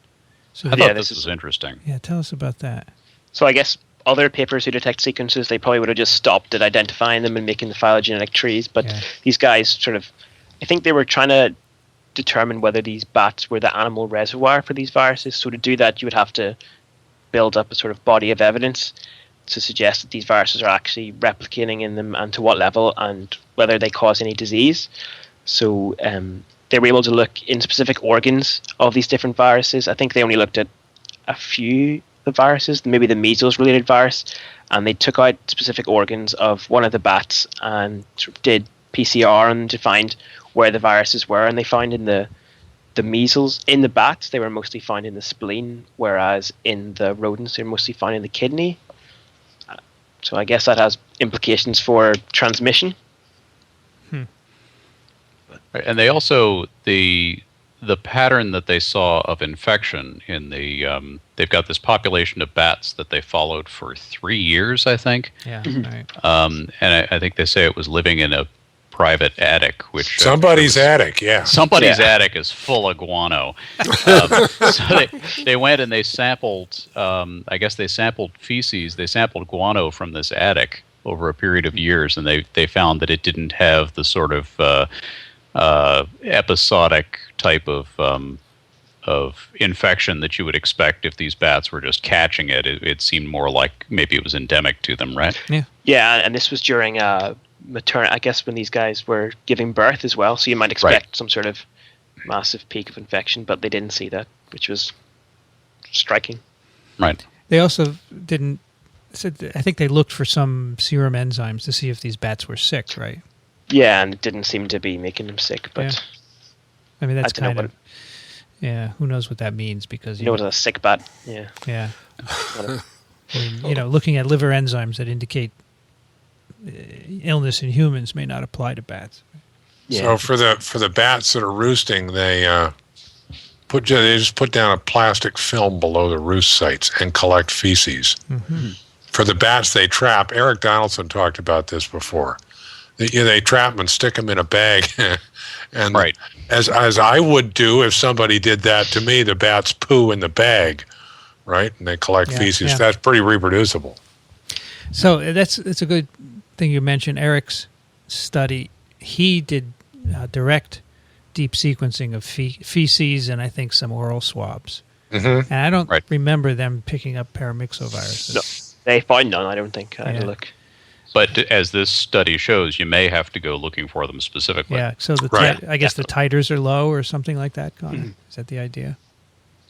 So I thought this was interesting. Yeah, tell us about that. So I guess other papers who detect sequences, they probably would have just stopped at identifying them and making the phylogenetic trees. But these guys sort of, I think they were trying to determine whether these bats were the animal reservoir for these viruses. So to do that, you would have to build up a sort of body of evidence to suggest that these viruses are actually replicating in them and to what level and whether they cause any disease. So they were able to look in specific organs of these different viruses. I think they only looked at a few of the viruses, maybe the measles-related virus, and they took out specific organs of one of the bats and did PCR on them to find where the viruses were. And they found in the measles, in the bats, they were mostly found in the spleen, whereas in the rodents, they're mostly found in the kidney. So I guess that has implications for transmission. And they also, the pattern that they saw of infection in the, they've got this population of bats that they followed for 3 years, I think. Yeah, right. And I think they say it was living in a private attic, which somebody's attic, yeah. Somebody's attic is full of guano. So they went and they sampled. I guess they sampled feces. They sampled guano from this attic over a period of years, and they found that it didn't have the sort of episodic type of infection that you would expect if these bats were just catching it. It seemed more like maybe it was endemic to them, right? Yeah, and this was during I guess when these guys were giving birth as well, so you might expect some sort of massive peak of infection, but they didn't see that, which was striking. Right. They also didn't. I think they looked for some serum enzymes to see if these bats were sick, right? Yeah, and it didn't seem to be making them sick, but I mean that's kind of who knows what that means, because you know what a sick bat. Yeah. I mean, looking at liver enzymes that indicate illness in humans may not apply to bats. So for the bats that are roosting, they just put down a plastic film below the roost sites and collect feces. Mm-hmm. For the bats they trap, Eric Donaldson talked about this before. They trap them and stick them in a bag, and as I would do if somebody did that to me, the bats poo in the bag, right? And they collect feces. Yeah. That's pretty reproducible. So that's a good thing you mentioned. Eric's study, he did direct deep sequencing of feces and I think some oral swabs. Mm-hmm. And I don't remember them picking up paramyxoviruses. No, they find none, I don't think. I had to look. But as this study shows, you may have to go looking for them specifically. Yeah, so I guess the titers are low or something like that, Connor. Mm-hmm. Is that the idea?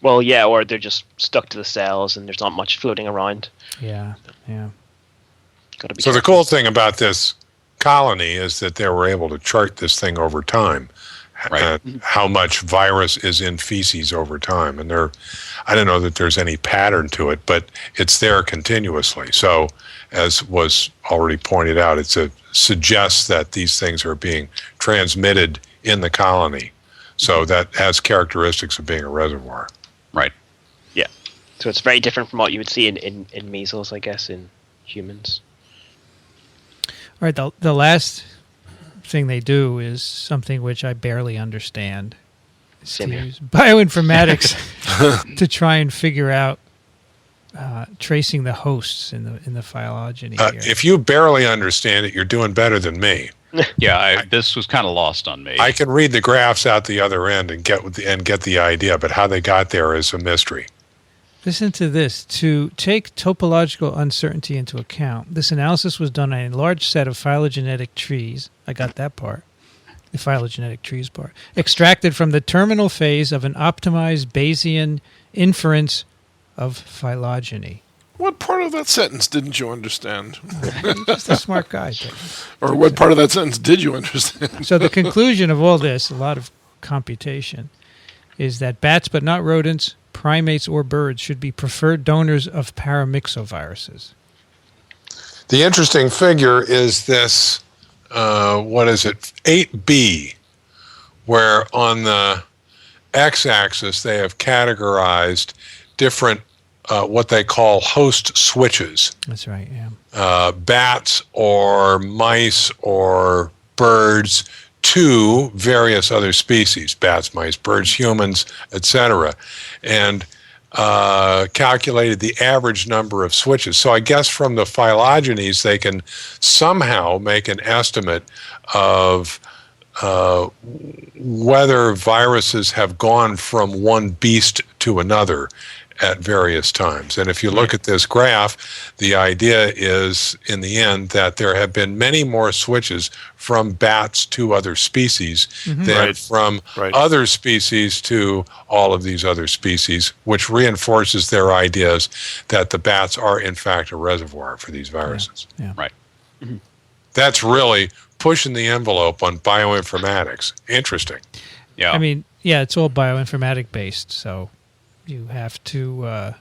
Well, yeah, or they're just stuck to the cells and there's not much floating around. Yeah. Gotta be careful. The cool thing about this colony is that they were able to chart this thing over time, how much virus is in feces over time. And I don't know that there's any pattern to it, but it's there continuously. So as was already pointed out, it suggests that these things are being transmitted in the colony. So that has characteristics of being a reservoir. Right. Yeah. So it's very different from what you would see in measles, I guess, in humans. All right, the last thing they do is something which I barely understand. To use bioinformatics to try and figure out tracing the hosts in the phylogeny here. If you barely understand it, you're doing better than me. Yeah, this was kind of lost on me. I can read the graphs out the other end and get the idea, but how they got there is a mystery. Listen to this. To take topological uncertainty into account, this analysis was done on a large set of phylogenetic trees. I got that part. The phylogenetic trees part. Extracted from the terminal phase of an optimized Bayesian inference of phylogeny. What part of that sentence didn't you understand? You're just a smart guy. Or what part of that sentence did you understand? So the conclusion of all this, a lot of computation, is that bats, but not rodents, primates or birds should be preferred donors of paramyxoviruses? The interesting figure is this, 8B, where on the x-axis they have categorized different what they call host switches. That's right, yeah. Bats or mice or birds to various other species, bats, mice, birds, humans, etc., and calculated the average number of switches. So I guess from the phylogenies they can somehow make an estimate of whether viruses have gone from one beast to another at various times. And if you look at this graph, the idea is, in the end, that there have been many more switches from bats to other species than from other species to all of these other species, which reinforces their ideas that the bats are, in fact, a reservoir for these viruses. Yeah. Right. Mm-hmm. That's really pushing the envelope on bioinformatics. Interesting. Yeah. I mean, yeah, it's all bioinformatic based, so you have to,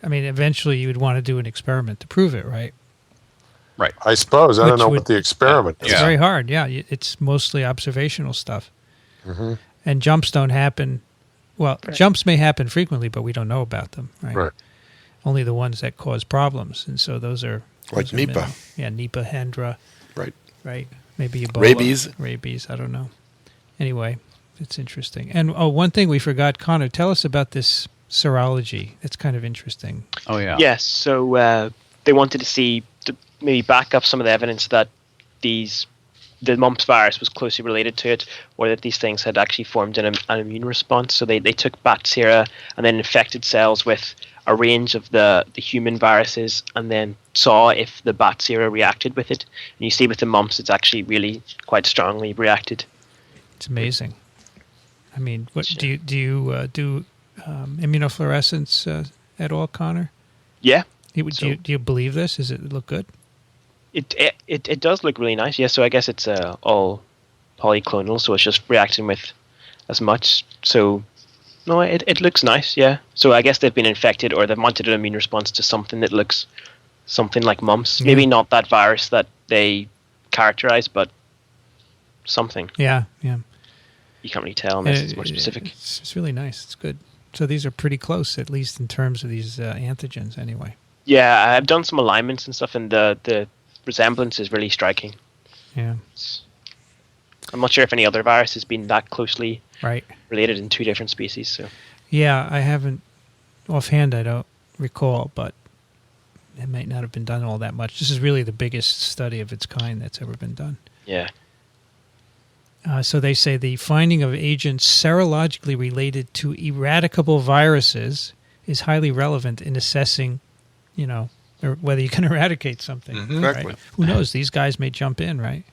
eventually you would want to do an experiment to prove it, right? Right. I suppose. I don't Which know would- what the experiment is. It's very hard, yeah. It's mostly observational stuff. And jumps don't happen. Well, jumps may happen frequently, but we don't know about them, right? Right. Only the ones that cause problems. And so those are... Like those are Nipah. minimal. Yeah, Nipah, Hendra, Right. right? Maybe Ebola. Rabies, I don't know. Anyway, it's interesting. And, one thing we forgot, Connor, tell us about this serology. It's kind of interesting. Oh, yeah. Yes, so they wanted to see, maybe back up some of the evidence that the mumps virus was closely related to it, or that these things had actually formed an immune response. So they took bat sera and then infected cells with a range of the human viruses, and then saw if the bat sera reacted with it. And you see with the mumps, it's actually really quite strongly reacted. It's amazing. I mean, what do you do immunofluorescence at all, Connor? Yeah. Do you believe this? Does it look good? It does look really nice. Yeah, so I guess it's all polyclonal, so it's just reacting with as much. So no, it looks nice. Yeah. So I guess they've been infected, or they've mounted an immune response to something that looks something like mumps. Yeah. Maybe not that virus that they characterize, but something. Yeah, yeah. You can't really tell unless it's more specific. It's really nice. It's good. So these are pretty close, at least in terms of these antigens, anyway. Yeah, I've done some alignments and stuff, and the resemblance is really striking. Yeah. I'm not sure if any other virus has been that closely Right. related in two different species. So Yeah, I haven't offhand. I don't recall, but it might not have been done all that much. This is really the biggest study of its kind that's ever been done. yeah. So they say the finding of agents serologically related to eradicable viruses is highly relevant in assessing, or whether you can eradicate something. Exactly. Right? Who knows? These guys may jump in, right?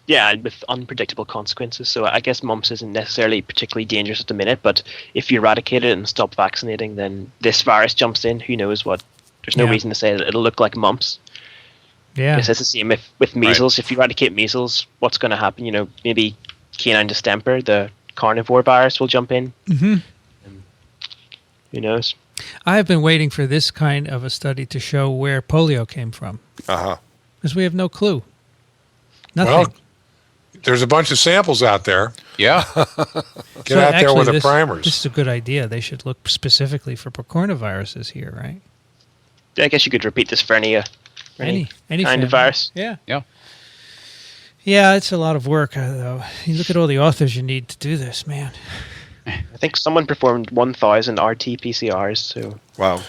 Yeah, and with unpredictable consequences. So I guess mumps isn't necessarily particularly dangerous at the minute, but if you eradicate it and stop vaccinating, then this virus jumps in. Who knows what? There's no Yeah. reason to say that it'll look like mumps. Yeah. I guess it's the same with measles. If you eradicate measles, what's going to happen? Maybe canine distemper, the carnivore virus, will jump in. Mm-hmm. Who knows? I have been waiting for this kind of a study to show where polio came from, because we have no clue. Nothing. Well, there's a bunch of samples out there. Yeah. Get out there with the primers. This is a good idea. They should look specifically for coronaviruses here, right? I guess you could repeat this for any Any kind family. of virus. Yeah. Yeah. Yeah, it's a lot of work, though. You look at all the authors you need to do this, man. I think someone performed 1,000 RT-PCRs. So Wow.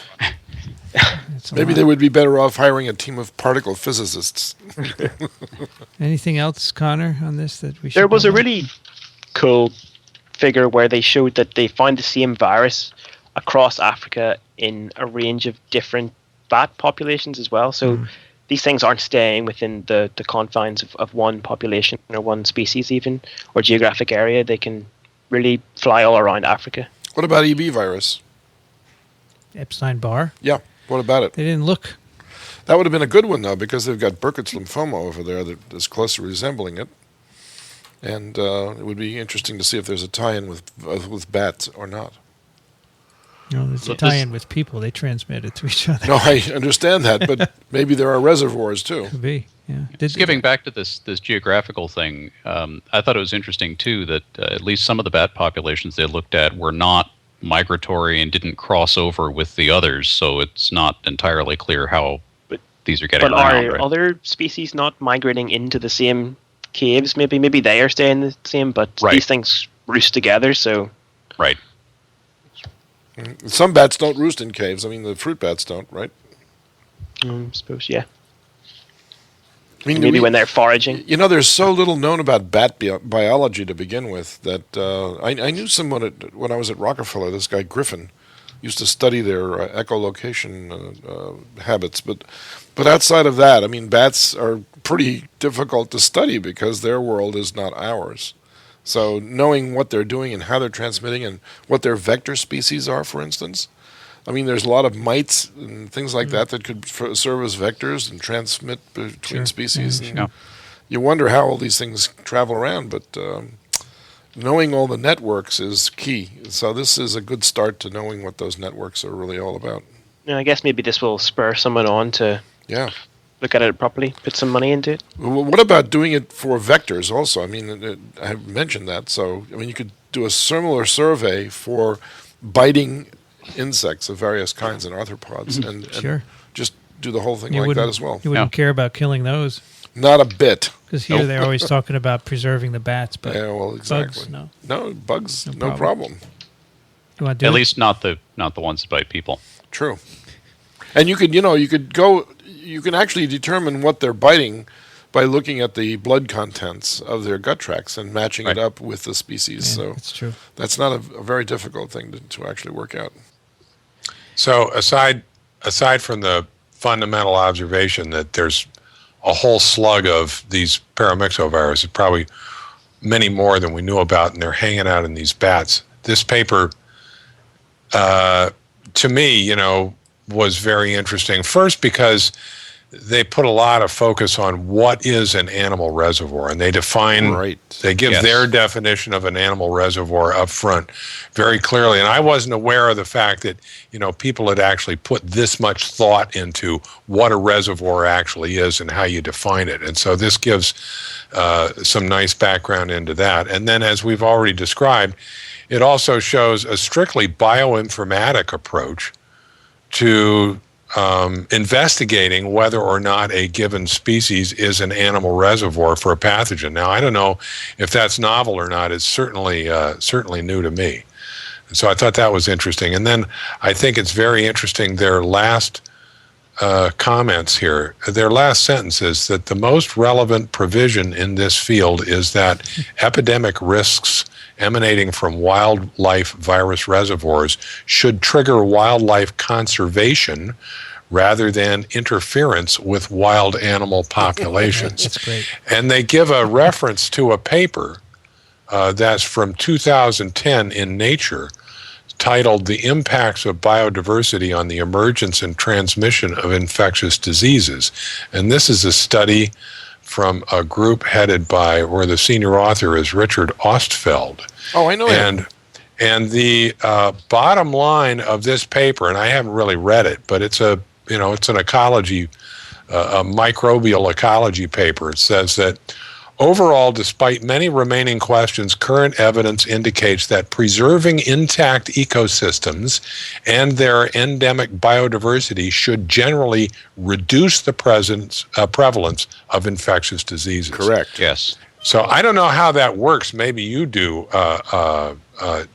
It's a Maybe lot. they would be better off hiring a team of particle physicists. Anything else, Connor, on this that we should there was know a about? really cool figure where they showed that they found the same virus across Africa in a range of different bat populations as well. So these things aren't staying within the confines of one population or one species even, or geographic area. They can really fly all around Africa. What about EB virus? Epstein-Barr. Yeah. What about it? They didn't look. That would have been a good one, though, because they've got Burkitt's lymphoma over there that is closely resembling it. And it would be interesting to see if there's a tie-in with bats or not. There's a tie-in with people. They transmit it to each other. No, I understand that, but maybe there are reservoirs too. Could be, yeah. Giving back to this geographical thing, I thought it was interesting too that at least some of the bat populations they looked at were not migratory and didn't cross over with the others, so it's not entirely clear how these are getting around. But are other species not migrating into the same caves? Maybe they are staying the same, but these things roost together, so... Right. Some bats don't roost in caves. I mean, the fruit bats don't, right? I suppose, yeah. I mean, maybe when they're foraging. There's so little known about bat biology to begin with that I knew someone when I was at Rockefeller, this guy Griffin, used to study their echolocation habits. But outside of that, I mean, bats are pretty difficult to study because their world is not ours. So knowing what they're doing and how they're transmitting and what their vector species are, for instance. I mean, there's a lot of mites and things like that could serve as vectors and transmit between species. Yeah, and you wonder how all these things travel around, but knowing all the networks is key. So this is a good start to knowing what those networks are really all about. Yeah, I guess maybe this will spur someone on to look at it properly, put some money into it. Well, what about doing it for vectors also? I mean, I mentioned that. So, I mean, you could do a similar survey for biting insects of various kinds and arthropods and just do the whole thing like that as well. You wouldn't care about killing those. Not a bit. Because here they're always talking about preserving the bats, but exactly. bugs, no bugs, no problem. You want to do At least not the ones that bite people. True. And you can actually determine what they're biting by looking at the blood contents of their gut tracts and matching it up with the species. Yeah, so that's true. That's not a very difficult thing to actually work out. So aside from the fundamental observation that there's a whole slug of these paramyxoviruses, probably many more than we knew about, and they're hanging out in these bats. This paper, to me, was very interesting. First, because they put a lot of focus on what is an animal reservoir, and they define, they give their definition of an animal reservoir up front very clearly. And I wasn't aware of the fact that, people had actually put this much thought into what a reservoir actually is and how you define it. And so this gives some nice background into that. And then, as we've already described, it also shows a strictly bioinformatic approach to investigating whether or not a given species is an animal reservoir for a pathogen. Now, I don't know if that's novel or not. It's certainly new to me. And so I thought that was interesting. And then I think it's very interesting, their last comments here, their last sentence is that the most relevant provision in this field is that epidemic risks emanating from wildlife virus reservoirs should trigger wildlife conservation rather than interference with wild animal populations. That's great. And they give a reference to a paper that's from 2010 in Nature titled "The Impacts of Biodiversity on the Emergence and Transmission of Infectious Diseases." And this is a study from a group headed by, where the senior author is Richard Ostfeld. Oh, I know him. And the bottom line of this paper, and I haven't really read it, but it's it's an ecology, a microbial ecology paper. It says that overall, despite many remaining questions, current evidence indicates that preserving intact ecosystems and their endemic biodiversity should generally reduce the prevalence of infectious diseases. Correct. Yes. So I don't know how that works. Maybe you do,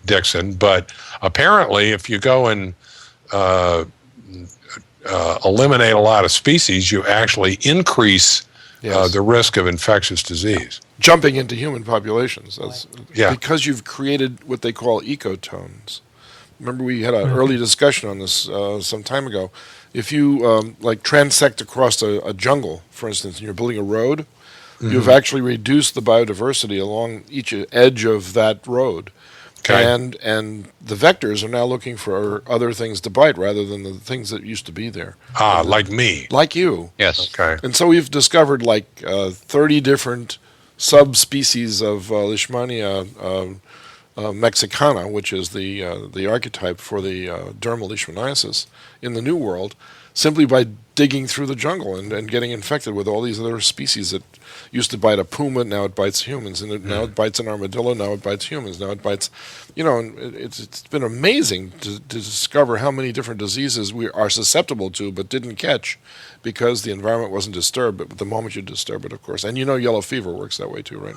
Dickson, but apparently if you go and eliminate a lot of species, you actually increase the risk of infectious disease. Jumping into human populations. That's, because you've created what they call ecotones. Remember we had an early discussion on this some time ago. If you transect across a jungle, for instance, and you're building a road, you've actually reduced the biodiversity along each edge of that road. Okay. And the vectors are now looking for other things to bite rather than the things that used to be there. Like me. Like you. Yes. Okay. And so we've discovered 30 different subspecies of Leishmania mexicana, which is the archetype for the dermal leishmaniasis in the New World, simply by digging through the jungle and getting infected with all these other species that used to bite a puma, now it bites humans, and now it bites an armadillo, now it bites humans, now it bites, and it's been amazing to discover how many different diseases we are susceptible to but didn't catch because the environment wasn't disturbed. But the moment you disturb it, of course, and yellow fever works that way too, right?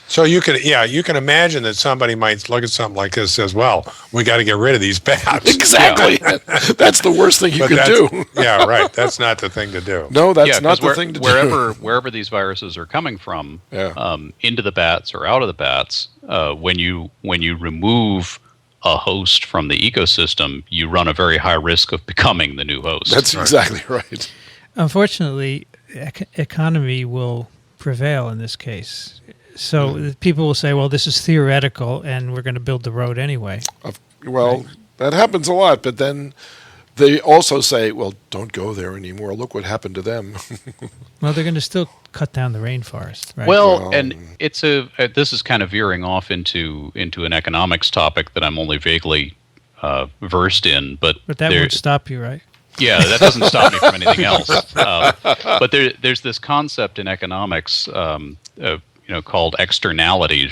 So you can imagine that somebody might look at something like this and says, well, we got to get rid of these bats. Exactly. Yeah. That's the worst thing you could do. Yeah, right. That's not the thing to do. No, that's not the thing to do. Wherever these viruses are coming from, into the bats or out of the bats, when you remove a host from the ecosystem, you run a very high risk of becoming the new host. That's exactly right. Unfortunately, economy will prevail in this case. So people will say, well, this is theoretical, and we're going to build the road anyway. That happens a lot, but then they also say, well, don't go there anymore. Look what happened to them. Well, they're going to still cut down the rainforest, right? Well, and it's this is kind of veering off into an economics topic that I'm only vaguely versed in. But that would stop you, right? Yeah, that doesn't stop me from anything else. But there's this concept in economics called externalities,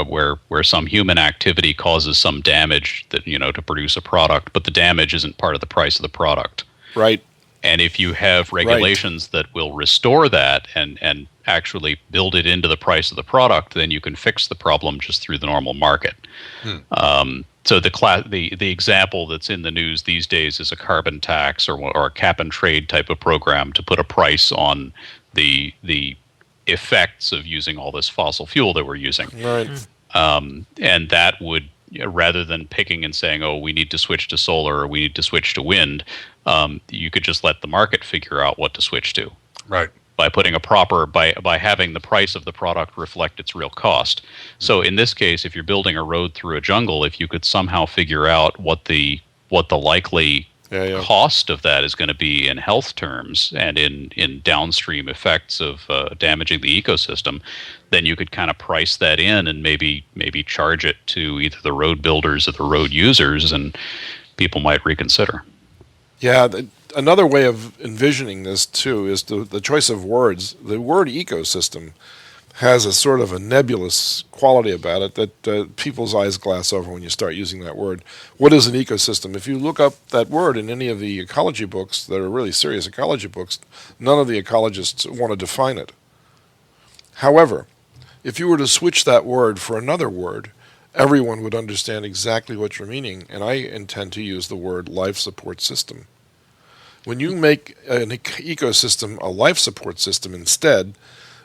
where some human activity causes some damage that to produce a product, but the damage isn't part of the price of the product. Right. And if you have regulations that will restore that and actually build it into the price of the product, then you can fix the problem just through the normal market. So the example that's in the news these days is a carbon tax or a cap and trade type of program to put a price on the effects of using all this fossil fuel that we're using. Right. And that would, rather than picking and saying, oh, we need to switch to solar or we need to switch to wind, you could just let the market figure out what to switch to. Right. By putting by having the price of the product reflect its real cost. So in this case, if you're building a road through a jungle, if you could somehow figure out what the likely cost of that is going to be in health terms and in downstream effects of damaging the ecosystem, then you could kind of price that in and maybe charge it to either the road builders or the road users, and people might reconsider. Yeah, another way of envisioning this too is the choice of words. The word ecosystem has a sort of a nebulous quality about it that people's eyes glass over when you start using that word. What is an ecosystem? If you look up that word in any of the ecology books that are really serious ecology books, none of the ecologists want to define it. However, if you were to switch that word for another word, everyone would understand exactly what you're meaning, and I intend to use the word life support system. When you make an ecosystem a life support system instead,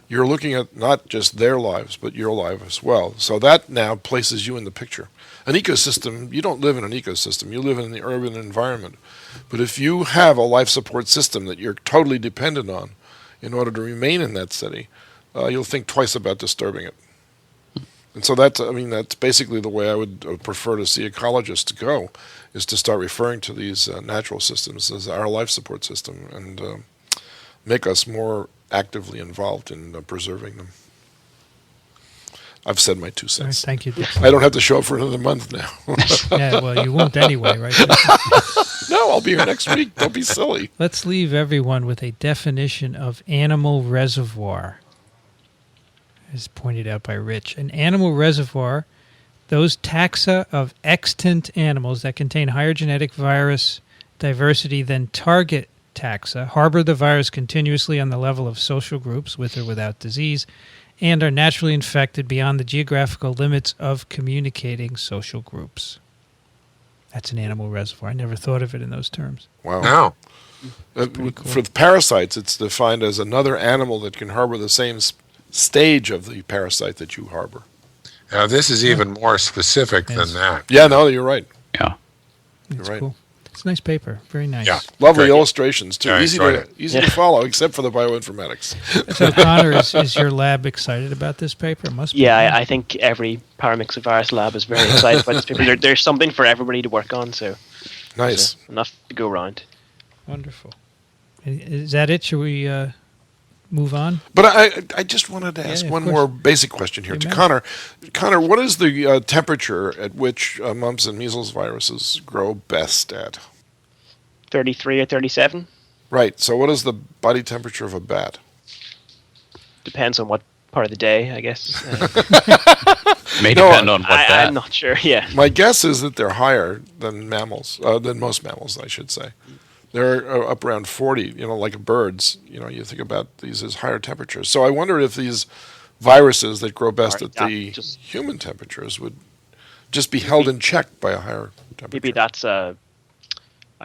you're looking at not just their lives, but your life as well. So that now places you in the picture. An ecosystem, you don't live in an ecosystem, you live in the urban environment. But if you have a life support system that you're totally dependent on in order to remain in that city, you'll think twice about disturbing it. And so that's basically the way I would prefer to see ecologists go, is to start referring to these natural systems as our life support system and make us more actively involved in preserving them. I've said my 2 cents. Thank you, Dickson. I don't have to show up for another month now. Yeah, well, you won't anyway, right? No, I'll be here next week. Don't be silly. Let's leave everyone with a definition of animal reservoir, as pointed out by Rich. An animal reservoir, those taxa of extant animals that contain higher genetic virus diversity than target taxa, harbor the virus continuously on the level of social groups with or without disease, and are naturally infected beyond the geographical limits of communicating social groups. That's an animal reservoir. I never thought of it in those terms. Wow. No. Cool. For the parasites, it's defined as another animal that can harbor the same stage of the parasite that you harbor. Now, this is even more specific than that. Yeah, no, you're right. Yeah. You're right. Cool. It's a nice paper. Very nice. Yeah. Lovely Great. illustrations, too. Yeah, Easy to follow, except for the bioinformatics. So, Connor, is your lab excited about this paper? It must be. Yeah, I think every paramyxovirus lab is very excited about this paper. There's something for everybody to work on, so Nice. enough to go around. Wonderful. Is that it? Should we move on? But I just wanted to ask one more basic question here to Connor. Connor, what is the temperature at which mumps and measles viruses grow best at? 33 or 37. Right. So what is the body temperature of a bat? Depends on what part of the day, I guess. May depend on what bat. I'm not sure, yeah. My guess is that they're higher than mammals, than most mammals, I should say. They're up around 40, like birds. You think about these as higher temperatures. So I wonder if these viruses that grow best at the human temperatures would just be held in check by a higher temperature. Maybe that's a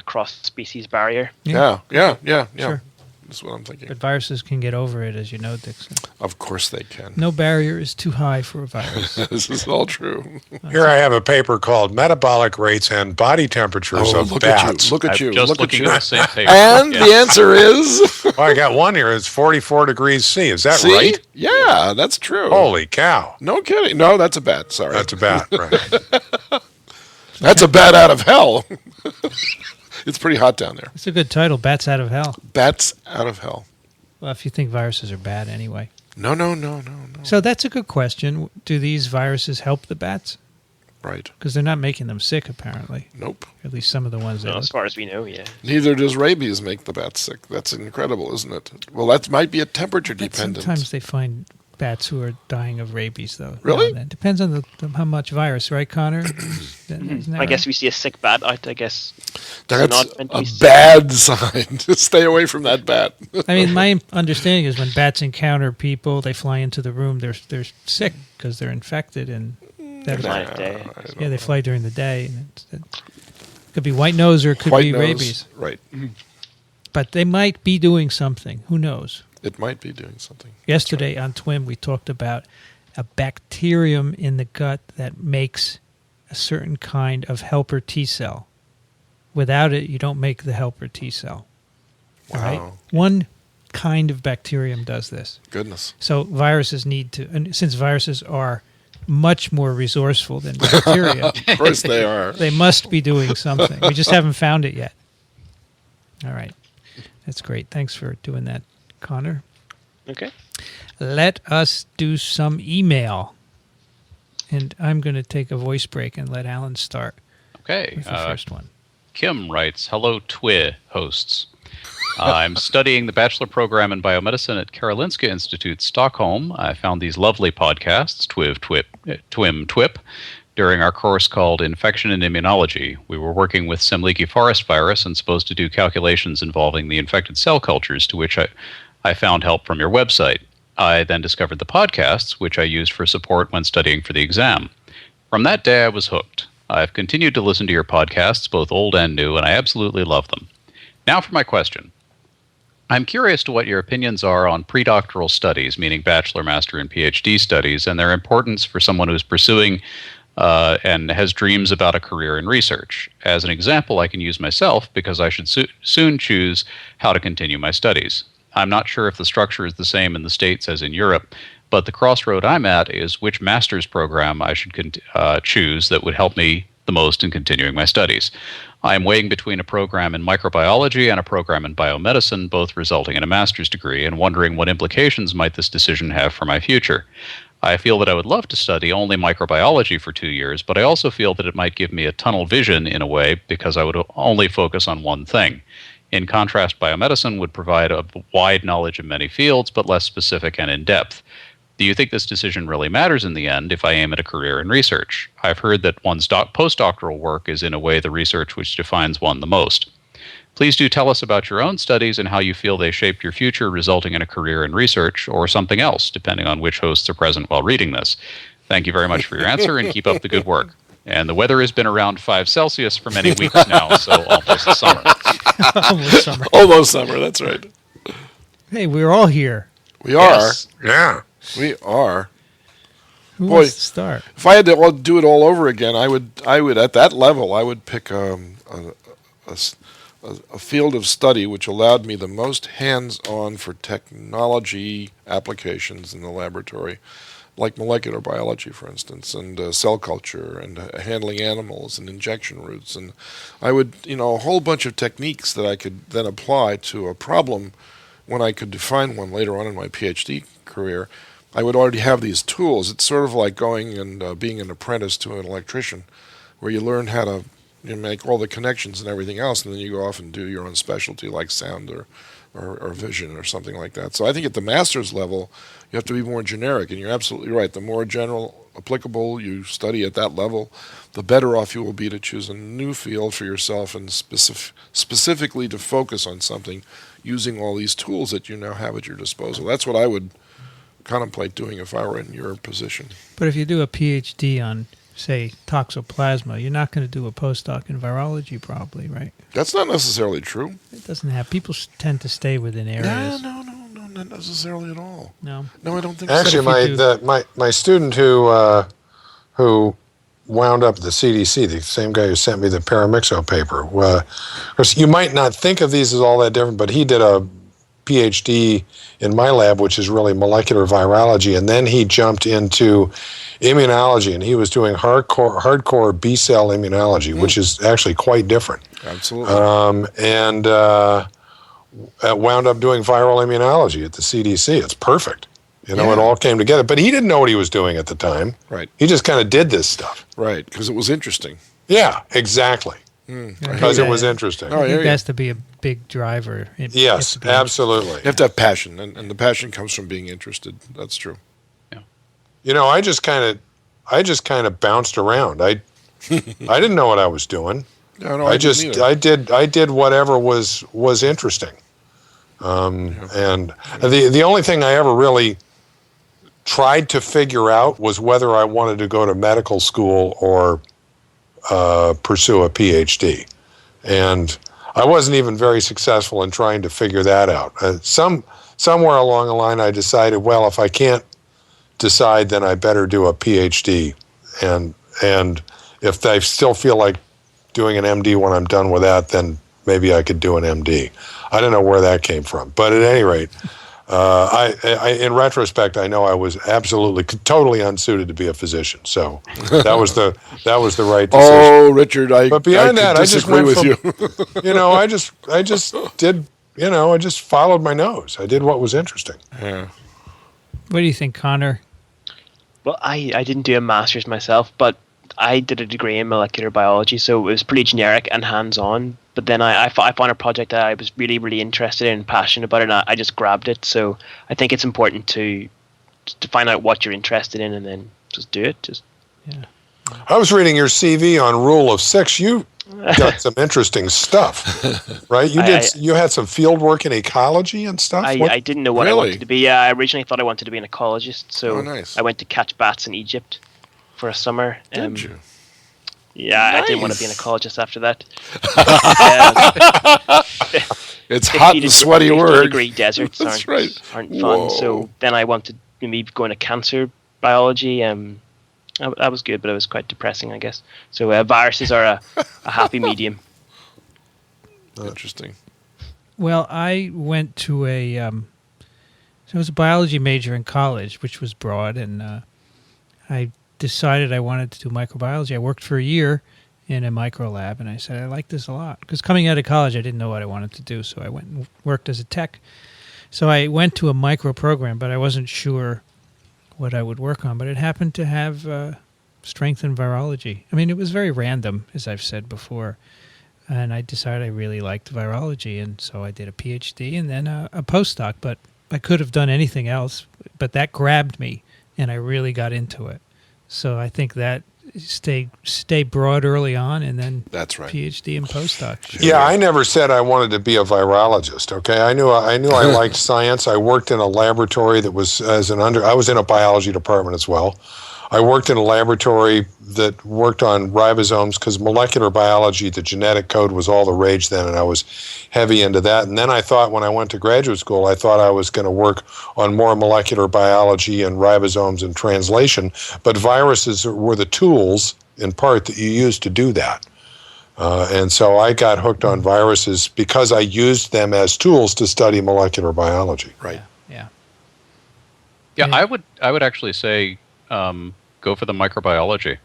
cross-species barrier. Yeah. Sure. That's what I'm thinking. But viruses can get over it, as you know, Dickson. Of course they can. No barrier is too high for a virus. This is all true. Here I have a paper called Metabolic Rates and Body Temperatures of Bats. Look at you. Just looking at the same paper. And the answer is... Well, I got one here. It's 44 degrees C. Is that See? right? Yeah, that's true. Holy cow. No kidding. No, that's a bat. Sorry. That's a bat, right. That's a bat out of hell. It's pretty hot down there. It's a good title, Bats Out of Hell. Bats out of hell. Well, if you think viruses are bad anyway. No. So that's a good question. Do these viruses help the bats? Right. Because they're not making them sick, apparently. Nope. At least some of the ones that... As far as we know, yeah. Neither does rabies make the bats sick. That's incredible, isn't it? Well, that might be a temperature But dependent. sometimes they find bats who are dying of rabies, though. Really? It depends on how much virus, right, Connor? I guess we see a sick bat out, I guess. That's not meant to a be bad sign. To stay away from that bat. I mean, my understanding is when bats encounter people, they fly into the room, they're sick because they're infected. And that they fly during the day. And it could be white nose or it could be rabies. Right. But they might be doing something. Who knows? It might be doing something. Yesterday on TWiV, we talked about a bacterium in the gut that makes a certain kind of helper T cell. Without it, you don't make the helper T cell. Wow. Right? One kind of bacterium does this. Goodness. So viruses need to, and since viruses are much more resourceful than bacteria, Of course they are. they must be doing something. We just haven't found it yet. All right. That's great. Thanks for doing that, Connor. Okay. Let us do some email. And I'm going to take a voice break and let Alan start Okay. with the first one. Kim writes, "Hello, TWiV hosts. I'm studying the bachelor program in biomedicine at Karolinska Institute, Stockholm. I found these lovely podcasts, TWiV, during our course called Infection and Immunology. We were working with Semliki forest virus and supposed to do calculations involving the infected cell cultures, to which I found help from your website. I then discovered the podcasts, which I used for support when studying for the exam. From that day, I was hooked. I've continued to listen to your podcasts, both old and new, and I absolutely love them. Now for my question. I'm curious to what your opinions are on predoctoral studies, meaning bachelor, master, and PhD studies, and their importance for someone who's pursuing and has dreams about a career in research. As an example, I can use myself because I should soon choose how to continue my studies. I'm not sure if the structure is the same in the States as in Europe, but the crossroad I'm at is which master's program I should choose that would help me the most in continuing my studies. I am weighing between a program in microbiology and a program in biomedicine, both resulting in a master's degree, and wondering what implications might this decision have for my future. I feel that I would love to study only microbiology for 2 years, but I also feel that it might give me a tunnel vision in a way because I would only focus on one thing. In contrast, biomedicine would provide a wide knowledge of many fields, but less specific and in-depth. Do you think this decision really matters in the end if I aim at a career in research? I've heard that one's postdoctoral work is in a way the research which defines one the most. Please do tell us about your own studies and how you feel they shaped your future, resulting in a career in research or something else, depending on which hosts are present while reading this. Thank you very much for your answer, and keep up the good work. And the weather has been around 5 Celsius for many weeks now, so almost summer. Almost summer. Almost summer, that's right. Hey, we're all here. We are. Yes. Yeah. We are. Who Boy, wants to start? If I had to do it all over again, I would at that level, I would pick a field of study which allowed me the most hands-on for technology applications in the laboratory, like molecular biology, for instance, and cell culture, and handling animals, and injection routes. And I would, a whole bunch of techniques that I could then apply to a problem when I could define one later on in my PhD career, I would already have these tools. It's sort of like going and being an apprentice to an electrician, where you learn how to make all the connections and everything else, and then you go off and do your own specialty like sound or vision or something like that. So I think at the master's level, you have to be more generic, and you're absolutely right. The more general, applicable you study at that level, the better off you will be to choose a new field for yourself and specifically to focus on something using all these tools that you now have at your disposal. That's what I would contemplate doing if I were in your position. But if you do a PhD on, say, toxoplasma, you're not going to do a postdoc in virology probably, right? That's not necessarily true. It doesn't have. People tend to stay within areas. No, not necessarily at all. No, I don't think Actually, so. my student who wound up at the CDC, the same guy who sent me the paramyxo paper, of course, you might not think of these as all that different, but he did a PhD in my lab, which is really molecular virology, and then he jumped into immunology, and he was doing hardcore B-cell immunology, which is actually quite different. Absolutely. And wound up doing viral immunology at the CDC. It's perfect. It all came together. But he didn't know what he was doing at the time. Right. He just kind of did this stuff. Right, because it was interesting. Yeah, exactly. Because it was interesting. I think that's to be a big driver. Yes, absolutely. You have to have passion, and the passion comes from being interested. That's true. Yeah. I just kind of bounced around. I didn't know what I was doing. No, I did whatever was interesting. And the only thing I ever really tried to figure out was whether I wanted to go to medical school or pursue a PhD. And I wasn't even very successful in trying to figure that out. Somewhere along the line, I decided, well, if I can't decide, then I better do a PhD. And if I still feel like doing an MD when I'm done with that, then maybe I could do an MD. I don't know where that came from. But at any rate, I in retrospect, I know I was absolutely, totally unsuited to be a physician. So that was the right decision. Oh, Richard, but beyond that, I just went with from, you. I just did, I just followed my nose. I did what was interesting. Yeah. What do you think, Connor? Well, I didn't do a master's myself, but I did a degree in molecular biology, so it was pretty generic and hands-on. But then I found a project that I was really, really interested in and passionate about it, and I just grabbed it. So I think it's important to find out what you're interested in and then just do it. I was reading your CV on Rule of Six. You got some interesting stuff, right? You had some field work in ecology and stuff? I didn't know what I wanted to be. Yeah, I originally thought I wanted to be an ecologist, so nice. I went to catch bats in Egypt for a summer. Did you? Yeah, Nice. I didn't want to be an ecologist after that. It's hot and sweaty work. 50-degree deserts aren't fun. Whoa. So then I wanted maybe going to cancer biology. That was good, but it was quite depressing, I guess. So viruses are a happy medium. Interesting. Well, I went to I was a biology major in college, which was broad, and I decided I wanted to do microbiology. I worked for a year in a micro lab, and I said, I like this a lot. Because coming out of college, I didn't know what I wanted to do, so I went and worked as a tech. So I went to a micro program, but I wasn't sure what I would work on. But it happened to have strength in virology. I mean, it was very random, as I've said before. And I decided I really liked virology, and so I did a PhD and then a postdoc. But I could have done anything else, but that grabbed me, and I really got into it. So I think that stay broad early on, and then that's right. PhD and postdoc. Yeah, I never said I wanted to be a virologist. Okay, I knew I liked science. I worked in a laboratory that was I was in a biology department as well. I worked in a laboratory that worked on ribosomes because molecular biology, the genetic code, was all the rage then, and I was heavy into that. And then I thought when I went to graduate school, I thought I was going to work on more molecular biology and ribosomes and translation, but viruses were the tools, in part, that you used to do that. And so I got hooked on viruses because I used them as tools to study molecular biology. Right. Yeah, I would actually say go for the microbiology.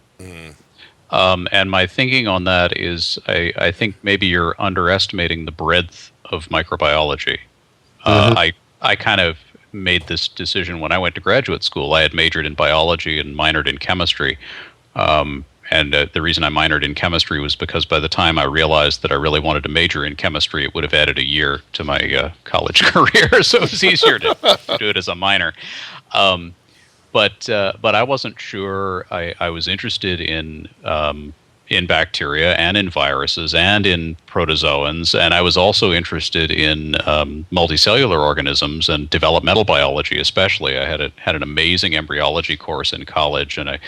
And my thinking on that is I think maybe you're underestimating the breadth of microbiology. I kind of made this decision when I went to graduate school. I had majored in biology and minored in chemistry. And the reason I minored in chemistry was because by the time I realized that I really wanted to major in chemistry, it would have added a year to my college career, so it was easier to do it as a minor. But I wasn't sure. I was interested in bacteria and in viruses and in protozoans, and I was also interested in multicellular organisms and developmental biology especially. I had an amazing embryology course in college, and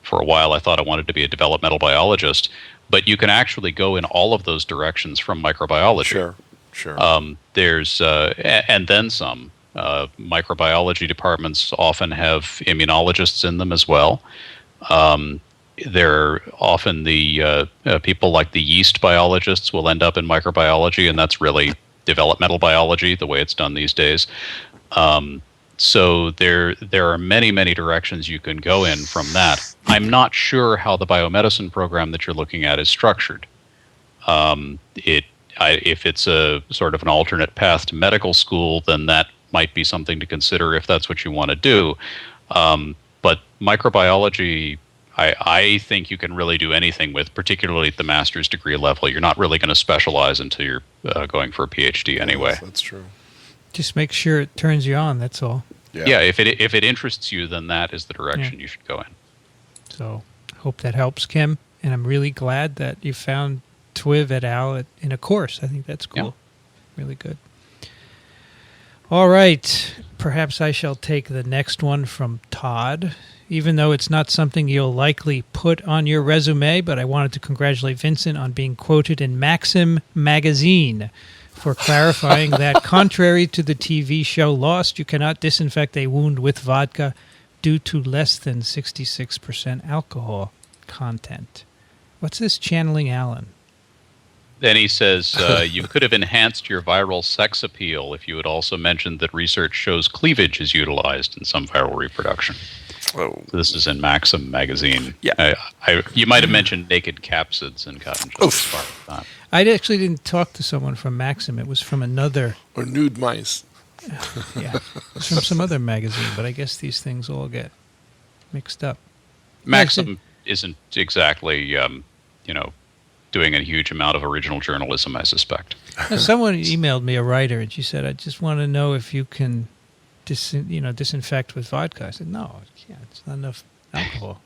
for a while I thought I wanted to be a developmental biologist, but you can actually go in all of those directions from microbiology. Sure. There's and then some. Microbiology departments often have immunologists in them as well. They're often the people like the yeast biologists will end up in microbiology, and that's really developmental biology, the way it's done these days. So there are many, many directions you can go in from that. I'm not sure how the biomedicine program that you're looking at is structured. If it's a sort of an alternate path to medical school, then that might be something to consider if that's what you want to do. But microbiology, I think you can really do anything with, particularly at the master's degree level. You're not really going to specialize until you're going for a PhD anyway. Yes, that's true. Just make sure it turns you on, that's all. Yeah, if it interests you, then that is the direction you should go in. So hope that helps, Kim. And I'm really glad that you found TWiV et al. In a course. I think that's cool. Yeah. Really good. All right. Perhaps I shall take the next one from Todd, even though it's not something you'll likely put on your resume, but I wanted to congratulate Vincent on being quoted in Maxim magazine for clarifying that contrary to the TV show Lost, you cannot disinfect a wound with vodka due to less than 66% alcohol content. What's this channeling Alan? Then he says, you could have enhanced your viral sex appeal if you had also mentioned that research shows cleavage is utilized in some viral reproduction. Oh. So this is in Maxim magazine. Yeah. You might have mentioned naked capsids and gotten just as far as that. I actually didn't talk to someone from Maxim. It was from another... Or nude mice. Yeah. It's from some other magazine, but I guess these things all get mixed up. Maxim isn't exactly, doing a huge amount of original journalism, I suspect. Someone emailed me, a writer, and she said, I just want to know if you can disinfect with vodka. I said, no, it's not enough alcohol.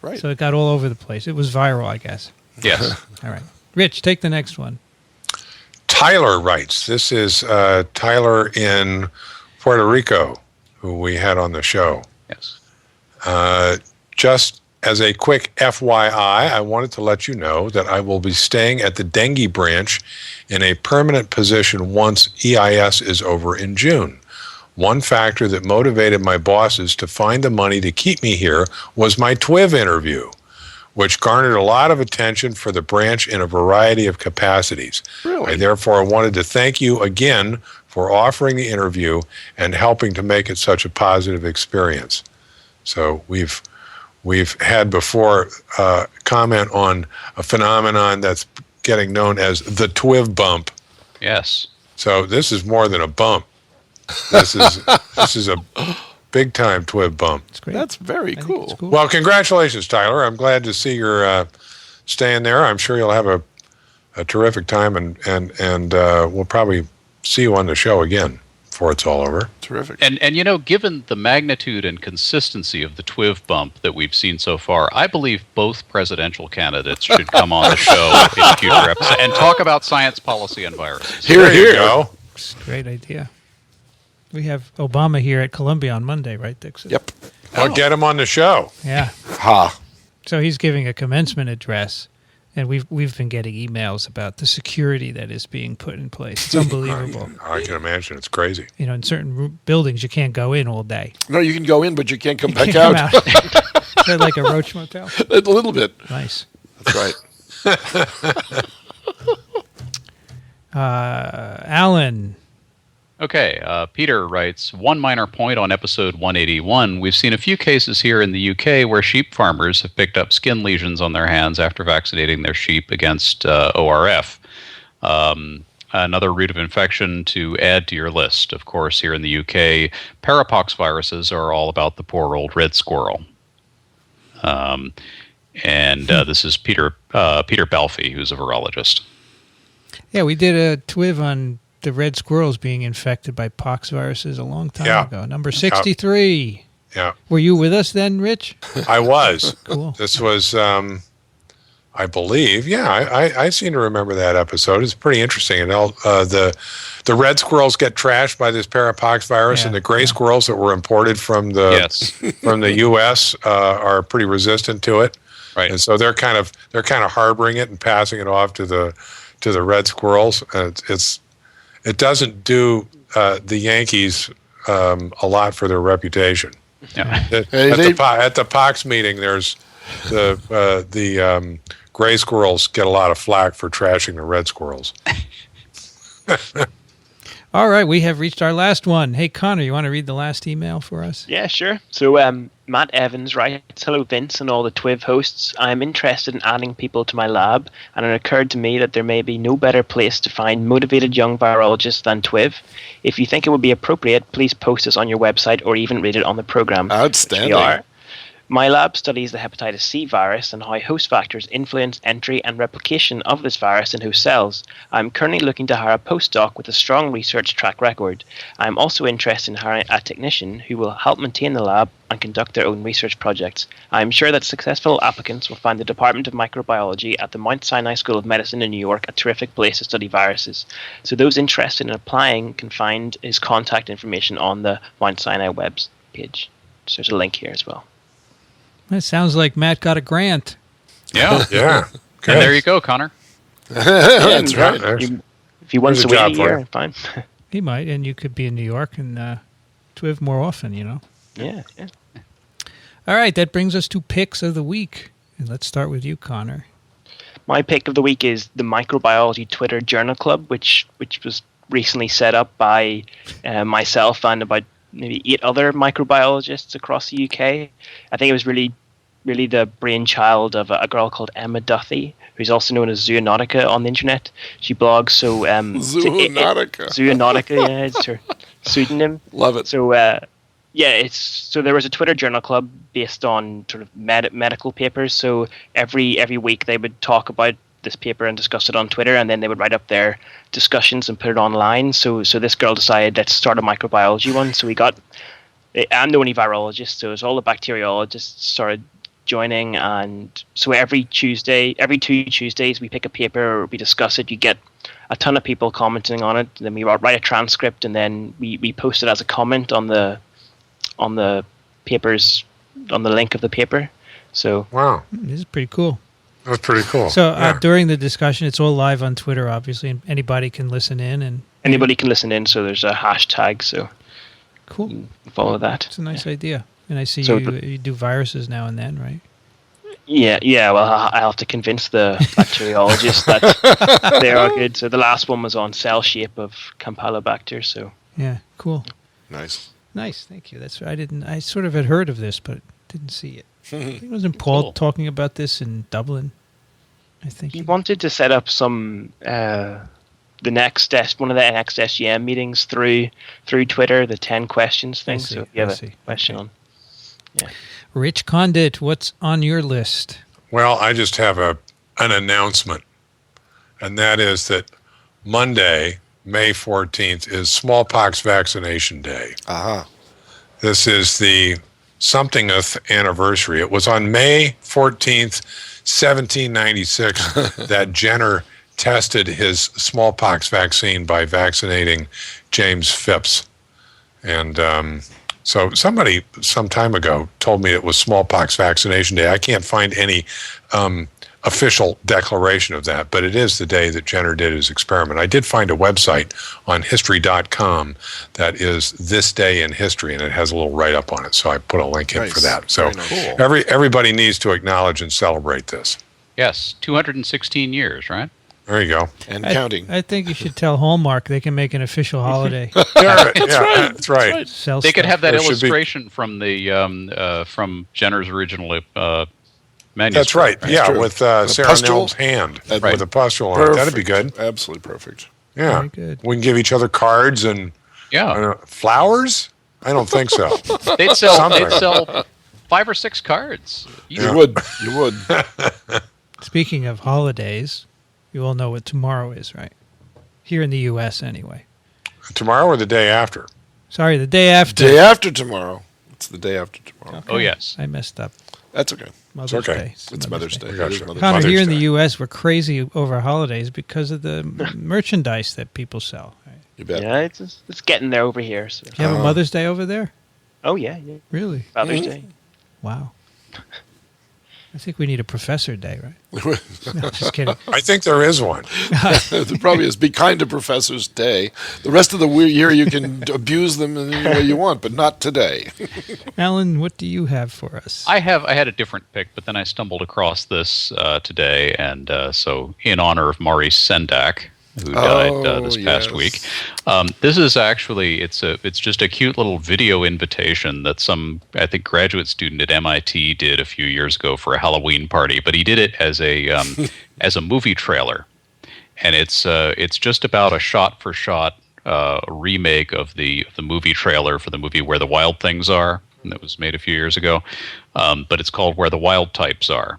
Right. So it got all over the place. It was viral, I guess. Yes. All right. Rich, take the next one. Tyler writes. This is Tyler in Puerto Rico, who we had on the show. Yes. Just as a quick FYI, I wanted to let you know that I will be staying at the dengue branch in a permanent position once EIS is over in June. One factor that motivated my bosses to find the money to keep me here was my TWiV interview, which garnered a lot of attention for the branch in a variety of capacities. Really? I therefore wanted to thank you again for offering the interview and helping to make it such a positive experience. So we've had before comment on a phenomenon that's getting known as the TWiV bump. Yes. So this is more than a bump. This is a big time TWiV bump. It's great. That's very cool. Cool. Well, congratulations, Tyler. I'm glad to see you're staying there. I'm sure you'll have a terrific time, and we'll probably see you on the show again before it's all over. Terrific. And given the magnitude and consistency of the TWiV bump that we've seen so far, I believe both presidential candidates should come on the show in a future episode and talk about science, policy, and viruses. There you go. It's a great idea. We have Obama here at Columbia on Monday, right, Dickson? Yep. I'll get him on the show. Yeah. Ha. So he's giving a commencement address, and we've been getting emails about the security that is being put in place. It's unbelievable. I can imagine. It's crazy. In certain buildings, you can't go in all day. No, you can go in, but you can't come back Come out. out. Is that like a roach motel? A little bit. Nice. That's right. Alan. Okay, Peter writes, one minor point on episode 181. We've seen a few cases here in the UK where sheep farmers have picked up skin lesions on their hands after vaccinating their sheep against ORF. another route of infection to add to your list. Of course, here in the UK, paramyxoviruses are all about the poor old red squirrel. This is Peter Balfe, who's a virologist. Yeah, we did a TWiV on the red squirrels being infected by pox viruses a long time ago. Number 63. Yeah. Were you with us then, Rich? I was. Cool. This was, I believe, I seem to remember that episode. It's pretty interesting. And the red squirrels get trashed by this paramyxovirus, and the gray squirrels that were imported from the U.S. Are pretty resistant to it. Right. And so they're kind of harboring it and passing it off to the red squirrels. It doesn't do the Yankees a lot for their reputation. Yeah. At the Pox meeting, there's the gray squirrels get a lot of flack for trashing the red squirrels. All right, we have reached our last one. Hey, Connor, you want to read the last email for us? Yeah, sure. So Matt Evans writes, "Hello, Vince and all the TWiV hosts. I'm interested in adding people to my lab, and it occurred to me that there may be no better place to find motivated young virologists than TWiV. If you think it would be appropriate, please post this on your website or even read it on the program." Outstanding. My lab studies the hepatitis C virus and how host factors influence entry and replication of this virus in host cells. I'm currently looking to hire a postdoc with a strong research track record. I'm also interested in hiring a technician who will help maintain the lab and conduct their own research projects. I'm sure that successful applicants will find the Department of Microbiology at the Mount Sinai School of Medicine in New York a terrific place to study viruses. So those interested in applying can find his contact information on the Mount Sinai web page. So there's a link here as well. It sounds like Matt got a grant. Yeah. Yeah. Good. And there you go, Connor. That's right. If he wants to wait a year, you. fine. He might, and you could be in New York and TWiV more often, you know. Yeah. All right, that brings us to picks of the week. And let's start with you, Connor. My pick of the week is the Microbiology Twitter Journal Club, which was recently set up by myself and about maybe 8 other microbiologists across the UK. I think it was really the brainchild of a girl called Emma Duthie, who's also known as Zoonautica on the internet. She blogs Zoonautica. Zoonautica, yeah, it's her pseudonym. Love it. So there was a Twitter Journal Club based on sort of medical papers. So every week they would talk about this paper and discuss it on Twitter, and then they would write up their discussions and put it online. So this girl decided, let's start a microbiology one. So I'm the only virologist, so it's all the bacteriologists started joining, and so every 2 Tuesdays we pick a paper, we discuss it, you get a ton of people commenting on it, then we write a transcript, and then we post it as a comment on the papers, on the link of the paper. So Wow. This is pretty cool. That's pretty cool. So during the discussion, it's all live on Twitter, obviously, and anybody can listen in. And anybody can listen in, so there's a hashtag, so cool. you can follow that. It's a nice idea. And I see So you do viruses now and then, right? Yeah. Well, I have to convince the bacteriologists that they are good. So the last one was on cell shape of Campylobacter. So Yeah, cool. Nice. Nice, thank you. I sort of had heard of this, but didn't see it. Wasn't Paul Cool. talking about this in Dublin? I think he wanted to set up some one of the next SGM meetings through Twitter, the 10 questions thing. see, So if you have I a see. question Okay. on, yeah. Rich Condit, what's on your list? Well, I just have an announcement, and that is that Monday, May 14th, is smallpox vaccination day. Aha. This is the somethingth anniversary. It was on May 14th, 1796, that Jenner tested his smallpox vaccine by vaccinating James Phipps. And so somebody some time ago told me it was smallpox vaccination day. I can't find any official declaration of that, but it is the day that Jenner did his experiment. I did find a website on history.com that is This Day in History, and it has a little write-up on it, so I put a link in for that. So Very nice. everybody needs to acknowledge and celebrate this. Yes, 216 years, right? There you go. And counting. I think you should tell Hallmark they can make an official holiday. That's right. Sell They could stuff. have that There should be- illustration from the from Jenner's original manuscript. That's right. Yeah, true. with A Sarah pustule? Nell's hand Right. with a pustule on it. That'd be good. Absolutely perfect. Yeah. Very good. We can give each other cards and flowers? I don't think so. They'd sell 5 or 6 cards. You would. Speaking of holidays, you all know what tomorrow is, right? Here in the U.S. anyway. Tomorrow or the day after? Sorry, the day after. Day after tomorrow. It's the day after tomorrow. Okay. Oh, yes. I messed up. That's okay. Mother's Day. It's Mother's Day. Gotcha. It is Mother's Connor, Day. here in the U.S., we're crazy over holidays because of the merchandise that people sell. Right? You bet. Yeah, it's getting there over here. So. You have a Mother's Day over there? Oh, yeah. Really? Father's Day. Wow. I think we need a Professor Day, right? No, just kidding. I think there is one. There probably is. Be kind to Professor's Day. The rest of the year you can abuse them in any way you want, but not today. Alan, what do you have for us? I had a different pick, but then I stumbled across this today, and so in honor of Maurice Sendak, who died this past week. This is actually it's just a cute little video invitation that some, I think, graduate student at MIT did a few years ago for a Halloween party, but he did it as a as a movie trailer, and it's just about a shot-for-shot remake of the movie trailer for the movie Where the Wild Things Are, that was made a few years ago, but it's called Where the Wild Types Are.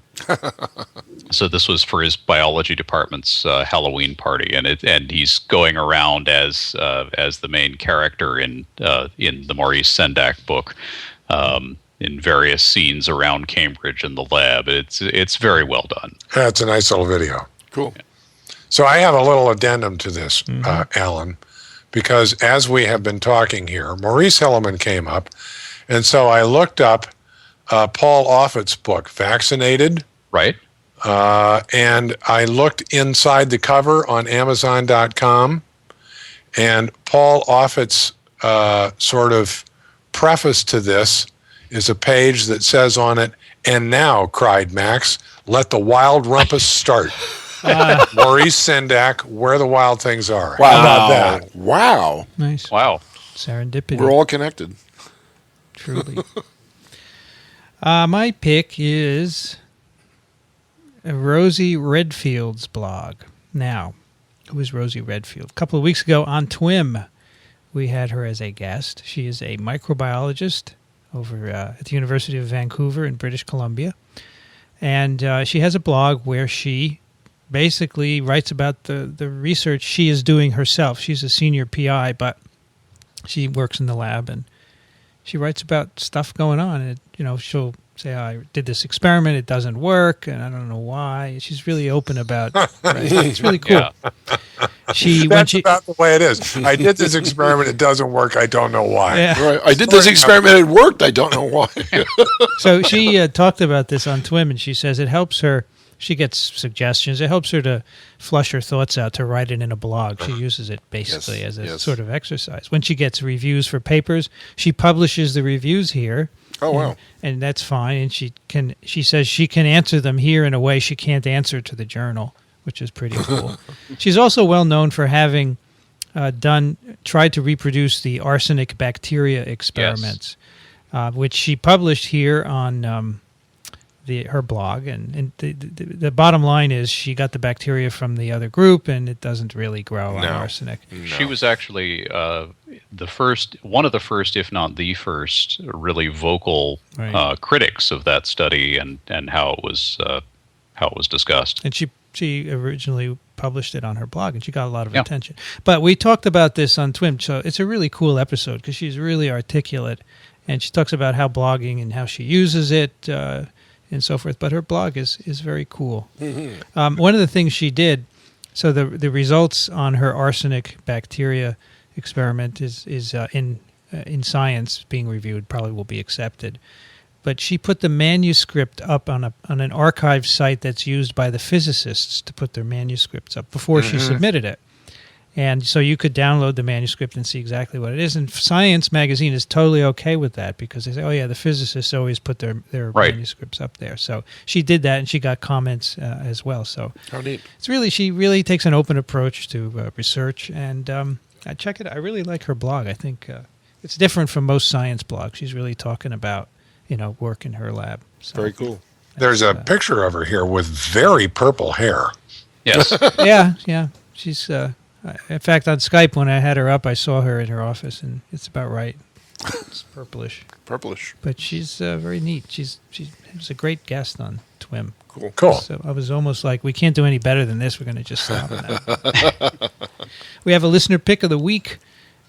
So this was for his biology department's Halloween party, and he's going around as the main character in the Maurice Sendak book, in various scenes around Cambridge and the lab. It's very well done. That's a nice little video. Cool. So I have a little addendum to this, Alan, because as we have been talking here, Maurice Hilleman came up, and so I looked up Paul Offit's book, Vaccinated. Right. And I looked inside the cover on Amazon.com, and Paul Offit's sort of preface to this is a page that says on it, "And now," cried Max, "let the wild rumpus start." Maurice Sendak, Where the Wild Things Are. Wow. How about that? Wow. Nice. Wow. Serendipity. We're all connected. Truly. My pick is Rosie Redfield's blog. Now, who is Rosie Redfield? A couple of weeks ago on TWiV, we had her as a guest. She is a microbiologist over at the University of Vancouver in British Columbia. And she has a blog where she basically writes about the research she is doing herself. She's a senior PI, but she works in the lab, and she writes about stuff going on. And, she'll say, I did this experiment, it doesn't work, and I don't know why. She's really open about it. Right? It's really cool. Yeah. That's about the way it is. I did this experiment, it doesn't work, I don't know why. Yeah. Right. I did this experiment, it worked, I don't know why. So she talked about this on TWiV, and she says it helps her. She gets suggestions. It helps her to flush her thoughts out, to write it in a blog. She uses it basically as a sort of exercise. When she gets reviews for papers, she publishes the reviews here. Oh, wow. And that's fine. And she says she can answer them here in a way she can't answer to the journal, which is pretty cool. She's also well known for having tried to reproduce the arsenic bacteria experiments, which she published here on her blog. And the bottom line is she got the bacteria from the other group, and it doesn't really grow on arsenic. No. She was actually one of the first, if not the first, really vocal critics of that study and how it was discussed. And she originally published it on her blog, and she got a lot of attention. But we talked about this on TWiV, so it's a really cool episode because she's really articulate, and she talks about how blogging and how she uses it and so forth. But her blog is very cool. Mm-hmm. One of the things she did, so the results on her arsenic bacteria experiment is in Science being reviewed, probably will be accepted. But she put the manuscript up on an archive site that's used by the physicists to put their manuscripts up before she submitted it. And so you could download the manuscript and see exactly what it is. And Science magazine is totally okay with that because they say, oh, yeah, the physicists always put their manuscripts up there. So she did that, and she got comments as well. So how neat. She really takes an open approach to research. And I check it. I really like her blog. I think it's different from most science blogs. She's really talking about, work in her lab. So very cool. There's a picture of her here with very purple hair. Yes. Yeah. She's... In fact, on Skype, when I had her up, I saw her in her office, and it's about right. It's purplish. Purplish. But she's very neat. She was a great guest on TWiV. Cool. So I was almost like, we can't do any better than this. We're going to just stop now. We have a listener pick of the week.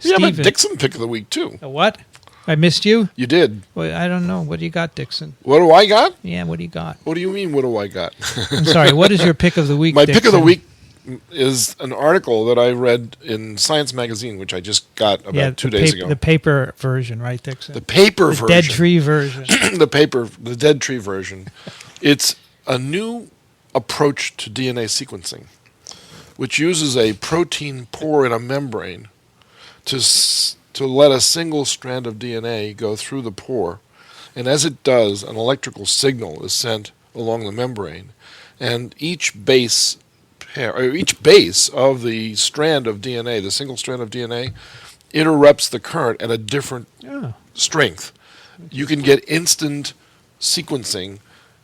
Yeah, Steven. but Dickson pick of the week, too. A what? I missed you? You did. Well, I don't know. What do you got, Dickson? What do I got? Yeah, what do you got? What do you mean, what do I got? I'm sorry. What is your pick of the week, My Dickson? pick of the week is an article that I read in Science Magazine, which I just got about 2 days ago. The paper version, right, Dickson? The paper version. Dead tree version. The dead tree version. It's a new approach to DNA sequencing, which uses a protein pore in a membrane to let a single strand of DNA go through the pore. And as it does, an electrical signal is sent along the membrane, and each base of the strand of DNA, the single strand of DNA, interrupts the current at a different strength. You can get instant sequencing.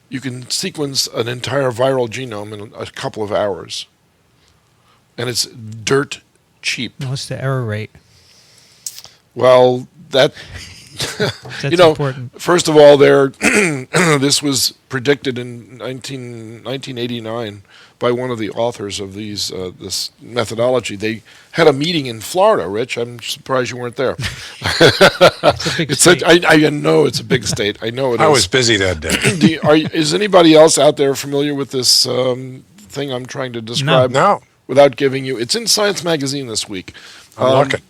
You can sequence an entire viral genome in a couple of hours. And it's dirt cheap. What's the error rate? Well, that's important. First of all, this was predicted in 1989 by one of the authors of this methodology. They had a meeting in Florida, Rich. I'm surprised you weren't there. It's a big state. I know it's a big state. I know it is. I was busy that day. Is anybody else out there familiar with this thing I'm trying to describe? No. Without giving you... It's in Science Magazine this week. I'm looking.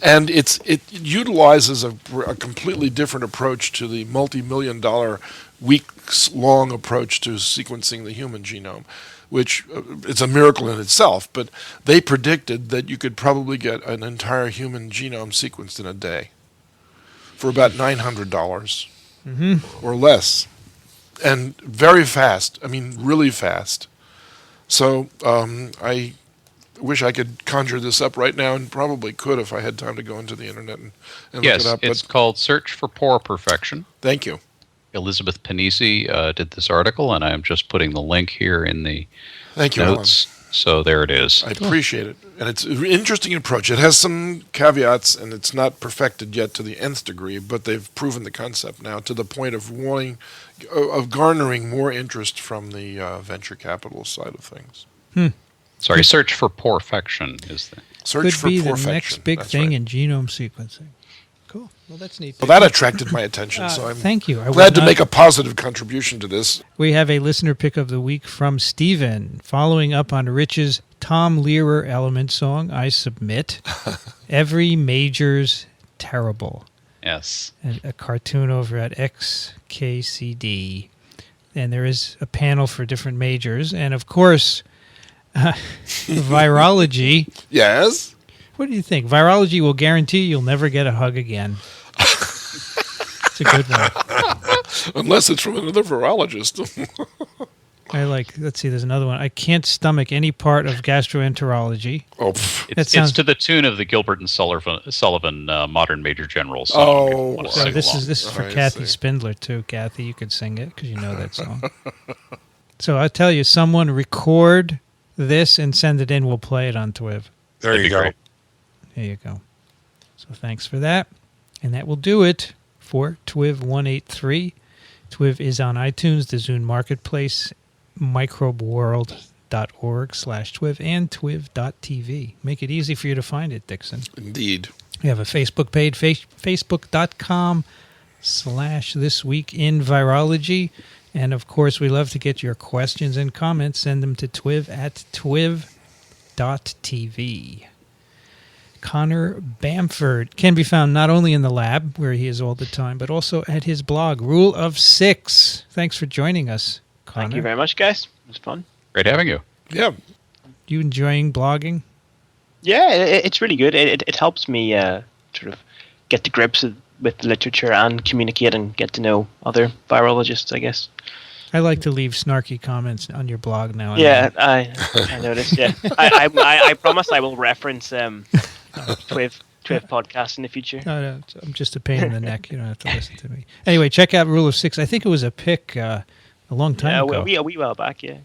And it utilizes a completely different approach to the multi-million-dollar, weeks-long approach to sequencing the human genome, which it's a miracle in itself. But they predicted that you could probably get an entire human genome sequenced in a day for about $900 or less, and very fast. I mean, really fast. So I wish I could conjure this up right now, and probably could if I had time to go into the internet and look it up. Yes, it's called Search for Pore Perfection. Thank you. Elizabeth Panisi did this article, and I'm just putting the link here in the Thank you, notes. Alan. So there it is. I appreciate it. And it's an interesting approach. It has some caveats, and it's not perfected yet to the nth degree, but they've proven the concept now to the point of garnering more interest from the venture capital side of things. Sorry, Search for Perfection is the... Search for Could be perfection. the next big That's thing right. in genome sequencing. Cool. Well, that's neat. Well, that attracted my attention, so I'm Thank you. glad to make a positive contribution to this. We have a listener pick of the week from Steven, following up on Rich's Tom Lehrer Element song, I Submit. Every major's terrible. Yes. And a cartoon over at XKCD. And there is a panel for different majors. And, of course, virology. Yes? What do you think? Virology will guarantee you'll never get a hug again. It's a good one. Unless it's from another virologist. Let's see, there's another one. I can't stomach any part of gastroenterology. Oh, It's to the tune of the Gilbert and Sullivan Modern Major General song. Oh, So this is for I Kathy see. Spindler, too. Kathy, you could sing it because you know that song. So I'll tell you, someone record this and send it in. We'll play it on TWiV. There you go. Great. There you go. So thanks for that. And that will do it for TWiV 183. TWiV is on iTunes, the Zune Marketplace, microbeworld.org/TWiV, and TWiV.tv. Make it easy for you to find it, Dickson. Indeed. We have a Facebook page, facebook.com/thisweekinvirology. And, of course, we love to get your questions and comments. Send them to twiv@twiv.tv. Connor Bamford can be found not only in the lab, where he is all the time, but also at his blog, Rule of Six. Thanks for joining us, Connor. Thank you very much, guys. It was fun. Great having you. Yeah. You enjoying blogging? Yeah, it's really good. It helps me sort of get to grips with the literature and communicate and get to know other virologists, I guess. I like to leave snarky comments on your blog now. Yeah, I noticed. Yeah, I promise I will reference TWiV podcast in the future. No, I'm just a pain in the neck. You don't have to listen to me. Anyway, check out Rule of Six. I think it was a pick a long time ago. Yeah, a wee while back, yeah.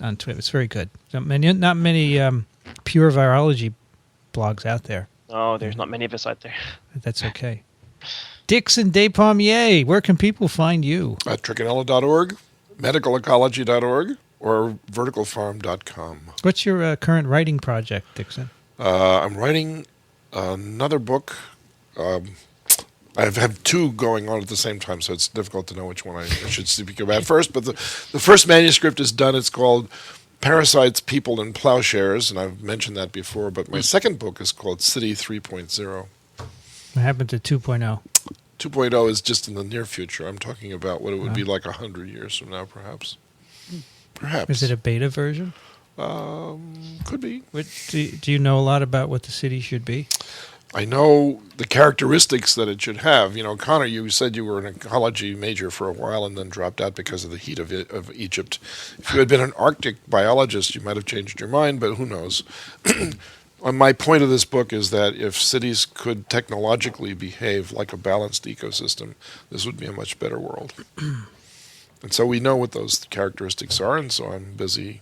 On TWiV. It's very good. Not many pure virology blogs out there. Oh, there's not many of us out there. That's okay. Dickson Despommier, where can people find you? At Racaniello.org, medicalecology.org, or verticalfarm.com. What's your current writing project, Dickson? I'm writing another book. I have two going on at the same time, so it's difficult to know which one I should speak about first. But the first manuscript is done. It's called Parasites, People, and Plowshares, and I've mentioned that before. But my second book is called City 3.0. What happened to 2.0? 2.0 is just in the near future. I'm talking about what it would be like 100 years from now, perhaps. Perhaps. Is it a beta version? Could be. Do you know a lot about what the city should be? I know the characteristics that it should have. You know, Connor, you said you were an ecology major for a while and then dropped out because of the heat of Egypt. If you had been an Arctic biologist, you might have changed your mind, but who knows? My point of this book is that if cities could technologically behave like a balanced ecosystem, this would be a much better world. And so we know what those characteristics are, and so I'm busy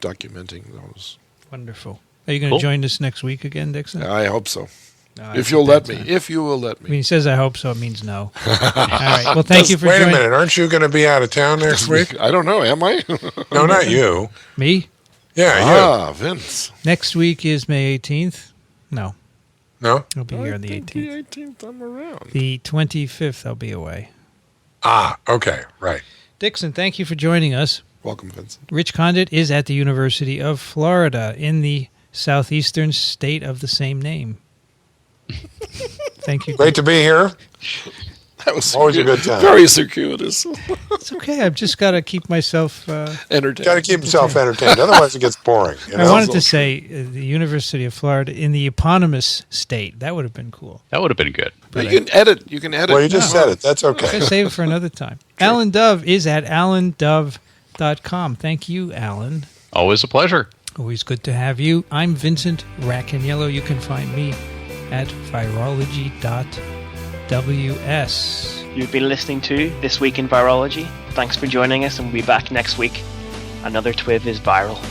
documenting those. Wonderful. Are you going to join us next week again, Dickson? I hope so. No, if you'll let me. If you will let me. When he says I hope so, it means no. All right. Well, thank you for joining. Wait a minute. Aren't you going to be out of town next week? I don't know. Am I? No, not you. Me? Yeah, Vince. Next week is May 18th. No. No? I'll be here on the 18th. The 18th, I'm around. The 25th, I'll be away. Okay. Right. Dickson, thank you for joining us. Welcome, Vincent. Rich Condit is at the University of Florida in the southeastern state of the same name. Thank you. Great to be here. That was always a good time. Very circuitous. It's okay. I've just got to keep myself entertained. Got to keep himself entertained. Otherwise, it gets boring. You know? I wanted to say the University of Florida in the eponymous state. That would have been cool. That would have been good. But you can edit. You can edit. Well, you just said it. That's okay. I'll save it for another time. Sure. Alan Dove is at alandove.com. Thank you, Alan. Always a pleasure. Always good to have you. I'm Vincent Racaniello. You can find me at virology.ws. You've been listening to This Week in Virology. Thanks for joining us, and we'll be back next week. Another TWiV is viral.